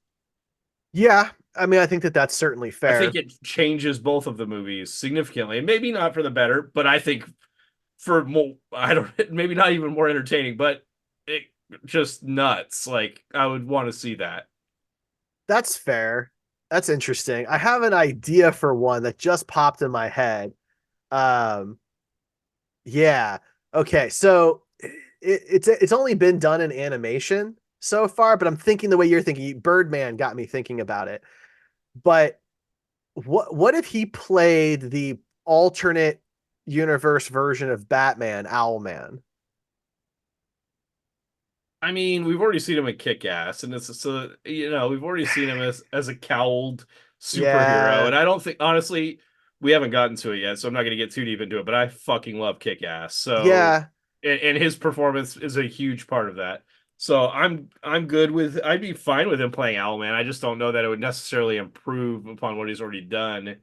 Yeah, I mean, I think that that's certainly I think fair. it changes both of the movies significantly, and maybe not for the better, but I think for more, I don't, maybe not even more entertaining, but it just nuts. Like I would want to see that. That's fair. That's interesting. I have an idea for one that just popped in my head. Um, yeah. Okay. So it's only been done in animation so far, but I'm thinking the way you're thinking. Birdman got me thinking about it. But what if he played the alternate universe version of Batman, Owlman? I mean, we've already seen him in Kick-Ass, and it's so we've already seen him as a cowled superhero, Yeah. and I don't think honestly we haven't gotten to it yet, so I'm not going to get too deep into it. But I fucking love Kick-Ass, so Yeah. and his performance is a huge part of that. So I'm good with I'd be fine with him playing Owlman. I just don't know that it would necessarily improve upon what he's already done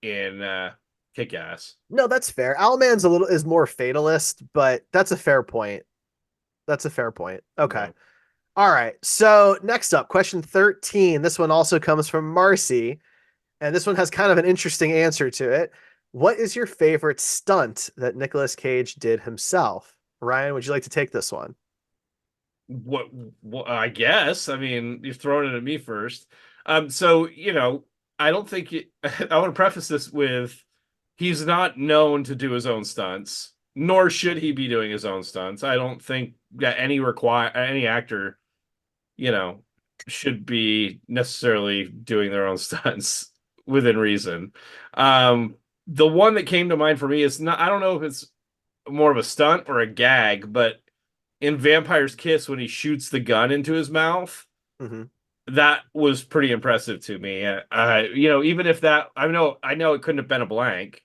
in Kick-Ass. No, that's fair. Owlman's a little is more fatalist, but that's a fair point. That's a fair point. Okay. Yeah. All right. So next up, question 13. This one also comes from Marcy, and this one has kind of an interesting answer to it. What is your favorite stunt that Nicolas Cage did himself? Ryan, would you like to take this one? What, I guess. I mean, you've thrown it at me first. So, I don't think I want to preface this with he's not known to do his own stunts, nor should he be doing his own stunts. I don't think that any actor, you know, should be necessarily doing their own stunts within reason. Um, the one that came to mind for me is not, I don't know if it's more of a stunt or a gag, but in Vampire's Kiss when he shoots the gun into his mouth, Hmm. that was pretty impressive to me. Even if that, I know it couldn't have been a blank,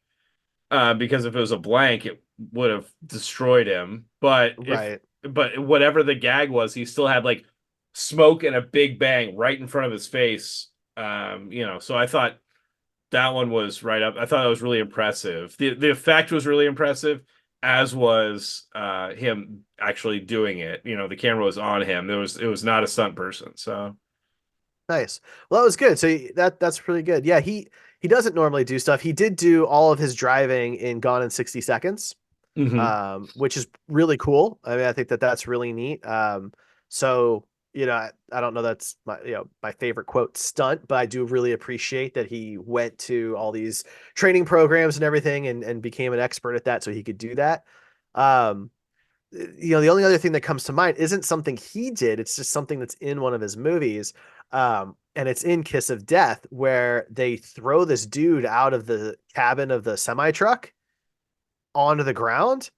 because if it was a blank, it would have destroyed him. Right. But whatever the gag was, he still had like smoke and a big bang right in front of his face. So I thought that one was right up. I thought that was really impressive. The effect was really impressive, as was him actually doing it. The camera was on him. It was not a stunt person. So Nice. Well, that was good. So that's really good. Yeah, he doesn't normally do stuff. He did do all of his driving in Gone in 60 Seconds, mhm. which is really cool. I mean, I think that that's really neat. So I don't know that's my favorite quote stunt, but I do really appreciate that he went to all these training programs and everything and became an expert at that, so he could do that. Um, the only other thing that comes to mind isn't something he did. It's just something that's in one of his movies. And it's in Kiss of Death, where they throw this dude out of the cabin of the semi truck onto the ground.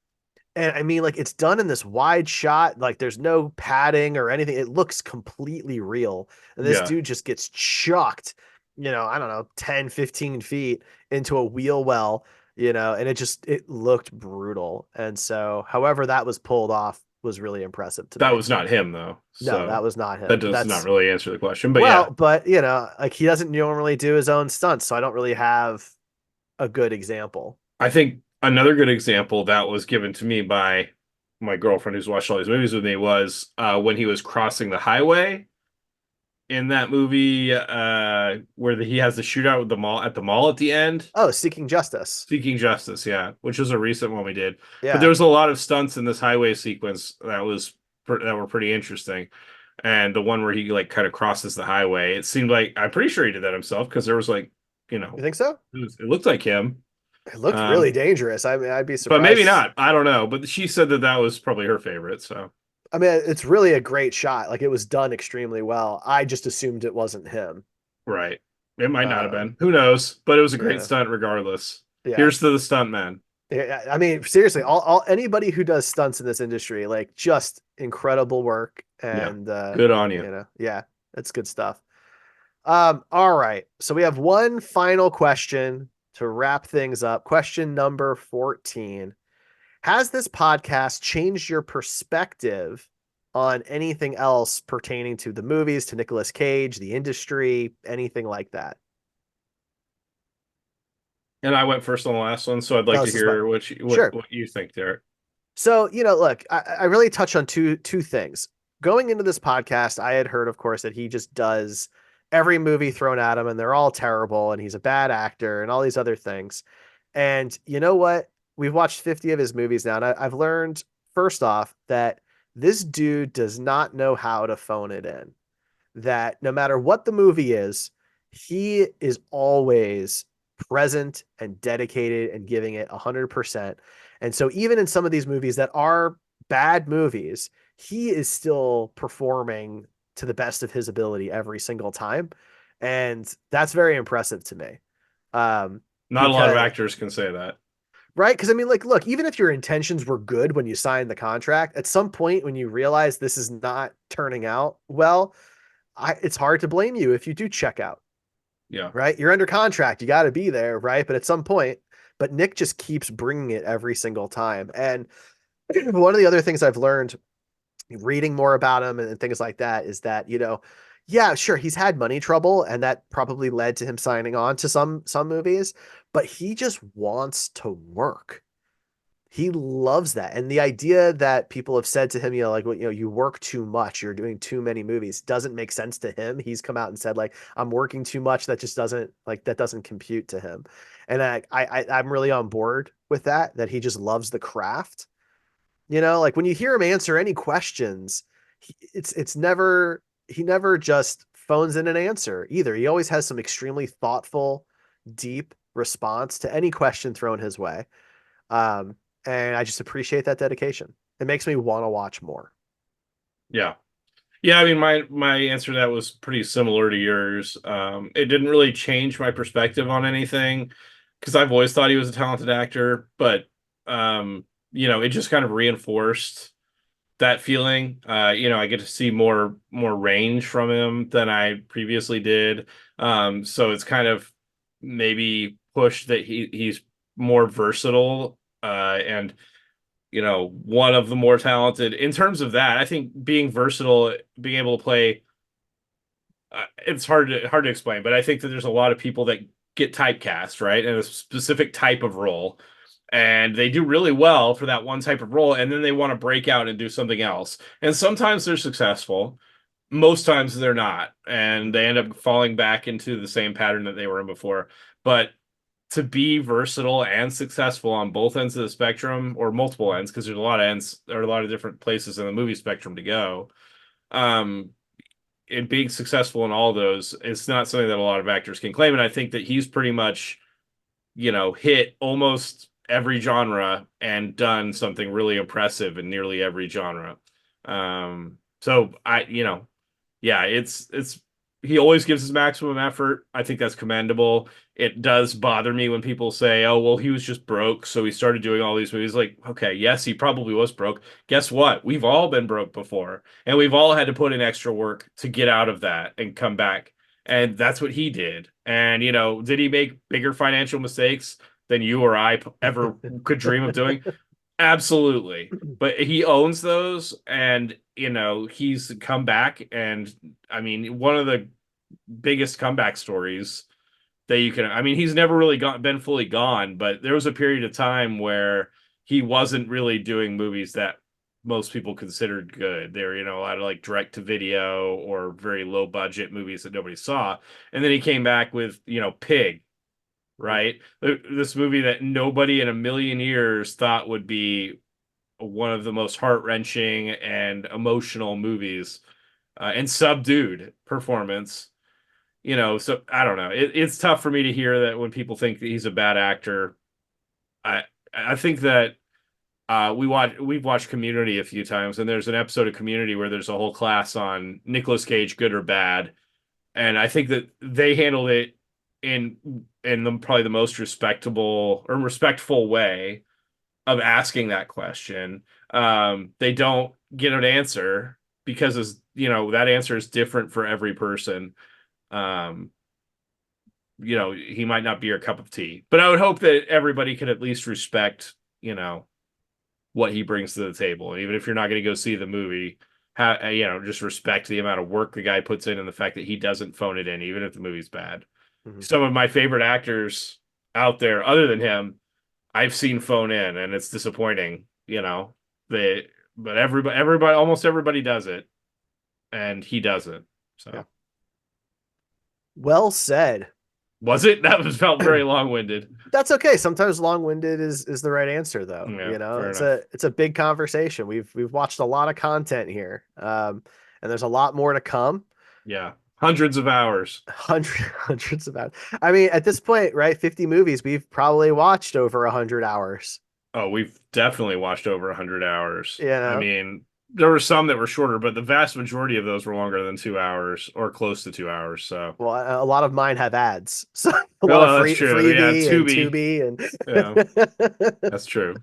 And I mean, like, it's done in this wide shot. Like, there's no padding or anything. It looks completely real. And this Yeah, dude just gets chucked, I don't know, 10, 15 feet into a wheel well, and it looked brutal. And so, however, that was pulled off was really impressive to that me. was not him though. No, that So was not that him. does not That's really answer the question. But Well, yeah, but like he doesn't normally do his own stunts, so I don't really have a good example. I think another good example that was given to me by my girlfriend who's watched all these movies with me was when he was crossing the highway in that movie where he has the shootout with the mall at the end. Oh, Seeking Justice. Seeking Justice, yeah, which was a recent one we did. But there Yeah. was a lot of stunts in this highway sequence that were pretty interesting. And the one where he like kind of crosses the highway, it seemed like I'm pretty sure he did that himself because there was like, You think so? it looked like him. It looked really Um, dangerous. I mean, I'd be but maybe surprised. not. I don't know. But she said that was probably her favorite. So I mean, it's really a great shot. Like it was done extremely well. I just assumed it wasn't him. right, it might not have Um, been. Who knows? But it was a great yeah. stunt regardless. Yeah. Here's to the stunt man. Yeah, I mean, seriously, all anybody who does stunts in this industry, like just incredible work. Yeah, And good on you. yeah, it's good stuff. All right. So we have one final question to wrap things up. Question number 14. Has this podcast changed your perspective on anything else pertaining to the movies, to Nicolas Cage, the industry, anything like that? And I went first on the last one, so I'd like No, to this is fun. hear what you, what Sure. what you think, Derek. So, look, I really touch on two things. Going into this podcast, I had heard, of course, that he just does every movie thrown at him and they're all terrible and he's a bad actor and all these other things. And you know what? We've watched 50 of his movies now, and I've learned, first off, that this dude does not know how to phone it in. That no matter what the movie is, he is always present and dedicated and giving it 100%. And so even in some of these movies that are bad movies, he is still performing to the best of his ability every single time. And that's very impressive to me. Not a lot of Because actors can say that. right? Because I mean, like, look, even if your intentions were good when you signed the contract, at some point when you realize this is not turning out well, it's hard to blame you if you do check out, Yeah. right? You're under contract, you got to be there, right? But at some point, but Nick just keeps bringing it every single time. And one of the other things I've learned reading more about him and things like that is that, yeah, sure, he's had money trouble and that probably led to him signing on to some movies, but he just wants to work. He loves that. And the idea that people have said to him, like, well, you work too much, you're doing too many movies doesn't make sense to him. He's come out and said, like, I'm working too much. That just doesn't like that doesn't compute to him. And I'm really on board with that he just loves the craft. Like when you hear him answer any questions, it's never, he never just phones in an answer either. He always has some extremely thoughtful, deep response to any question thrown his way. Um, and I just appreciate that dedication. It makes me want to watch more. Yeah. Yeah, I mean my answer to that was pretty similar to yours. It didn't really change my perspective on anything because I've always thought he was a talented actor, but it just kind of reinforced that feeling. I get to see more range from him than I previously did. So it's kind of maybe pushed that he's more versatile, and one of the more talented in terms of that. I think being versatile, being able to play, it's hard to explain, but I think that there's a lot of people that get typecast, right, in a specific type of role, and they do really well for that one type of role, and then they want to break out and do something else. And sometimes they're successful, most times they're not, and they end up falling back into the same pattern that they were in before. But to be versatile and successful on both ends of the spectrum, or multiple ends, because there's a lot of ends or a lot of different places in the movie spectrum to go. Um, and being successful in all those, it's not something that a lot of actors can claim. And I think that he's pretty much, hit almost every genre and done something really impressive in nearly every genre. So yeah, it's he always gives his maximum effort. I think that's commendable. It does bother me when people say, "Oh, well, he was just broke, so he started doing all these movies." Like, okay, yes, he probably was broke. Guess what? We've all been broke before, and we've all had to put in extra work to get out of that and come back. And that's what he did. And, did he make bigger financial mistakes than you or I ever could dream of doing? Absolutely. But he owns those, and he's come back. And I mean, one of the biggest comeback stories that you can, I mean, he's never really been fully gone, but there was a period of time where he wasn't really doing movies that most people considered good. They were, a lot of like direct to video or very low budget movies that nobody saw. And then he came back with, Pig, right? This movie that nobody in a million years thought would be one of the most heart-wrenching and emotional movies, and subdued performance. So I don't know. It's tough for me to hear that when people think that he's a bad actor. I I think that we've watched Community a few times, and there's an episode of Community where there's a whole class on Nicolas Cage, good or bad, and I think that they handled it in probably the most respectable or respectful way of asking that question. They don't get an answer because that answer is different for every person. Um, he might not be your cup of tea, but I would hope that everybody could at least respect, what he brings to the table. And even if you're not going to go see the movie, just respect the amount of work the guy puts in and the fact that he doesn't phone it in, even if the movie's bad. Mhm. Some of my favorite actors out there, other than him, I've seen phone in, and it's disappointing. They, but almost everybody does it, and he doesn't. Yeah. So Well said. was it? That was felt very long winded. That's okay. Sometimes long-winded is the right answer though. Yeah, fair It's enough. a big conversation. We've watched a lot of content here. And there's a lot more to come. Yeah. Hundreds of hours. Hundreds of hours. I mean, at this point, right? 50 movies. We've probably watched over 100 hours. Oh, we've definitely watched over 100 hours. You I know, mean, there were some that were shorter, but the vast majority of those were longer than 2 hours or close to 2 hours. So, well, a lot of mine have ads, so a lot of well, that's true. Yeah, freebie and Tubi. Tubi Yeah, and. that's true.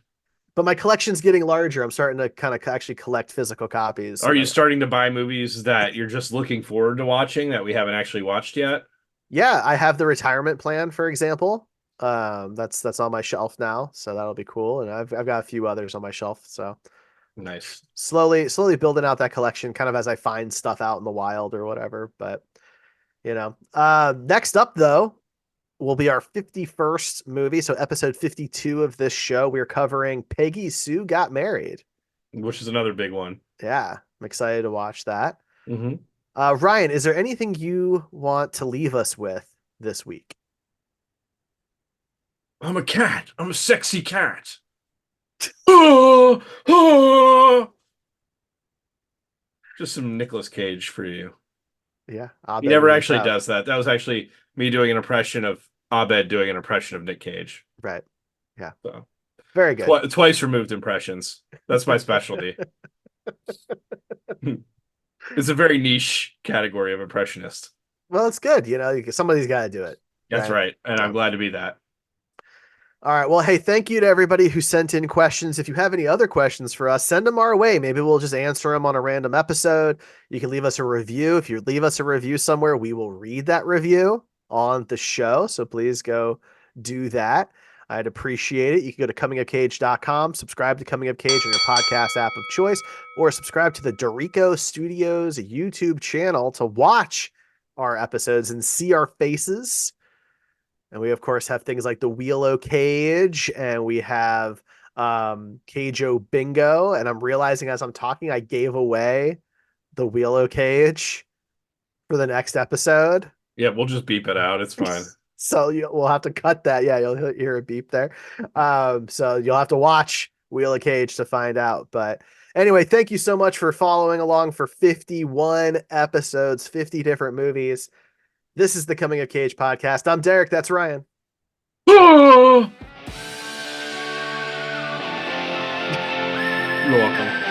But my collection's getting larger. I'm starting to kind of actually collect physical copies. So Are you that, starting to buy movies that you're just looking forward to watching that we haven't actually watched yet? yeah, I have the retirement plan, for example. That's on my shelf now, so that'll be cool. And I've got a few others on my shelf. So Nice. slowly building out that collection, kind of as I find stuff out in the wild or whatever. But next up though will be our 51st movie. So episode 52 of this show, we're covering Peggy Sue Got Married. Which is another big one. Yeah, I'm excited to watch that. Hmm. Ryan, is there anything you want to leave us with this week? I'm a cat. I'm a sexy cat. Oh, oh. Just some Nicolas Cage for you. Yeah, He Abed never will be actually proud. does that. That was actually me doing an impression of Abed doing an impression of Nick Cage. Right. Yeah. So Very good. twice removed impressions. That's my specialty. It's a very niche category of impressionist. Well, it's good. Somebody's got to do it. That's Right. right. And I'm So, glad to be that. all right. Well, hey, thank you to everybody who sent in questions. If you have any other questions for us, send them our way. Maybe we'll just answer them on a random episode. You can leave us a review. If you leave us a review somewhere, we will read that review on the show. So please go do that. I'd appreciate it. You can go to comingofcage.com, subscribe to Coming of Cage on your podcast app of choice, or subscribe to the Derrico Studios YouTube channel to watch our episodes and see our faces. And we, of course, have things like the Wheelo Cage, and we have Cage-O Bingo. And I'm realizing as I'm talking, I gave away the Wheelo Cage for the next episode. Yeah, we'll just beep it out. It's fine. So we'll have to cut that. Yeah, you'll hear a beep there. So you'll have to watch Wheel of Cage to find out. But anyway, thank you so much for following along for 51 episodes, 50 different movies. This is the Coming of Cage podcast. I'm Derek. That's Ryan. You're welcome.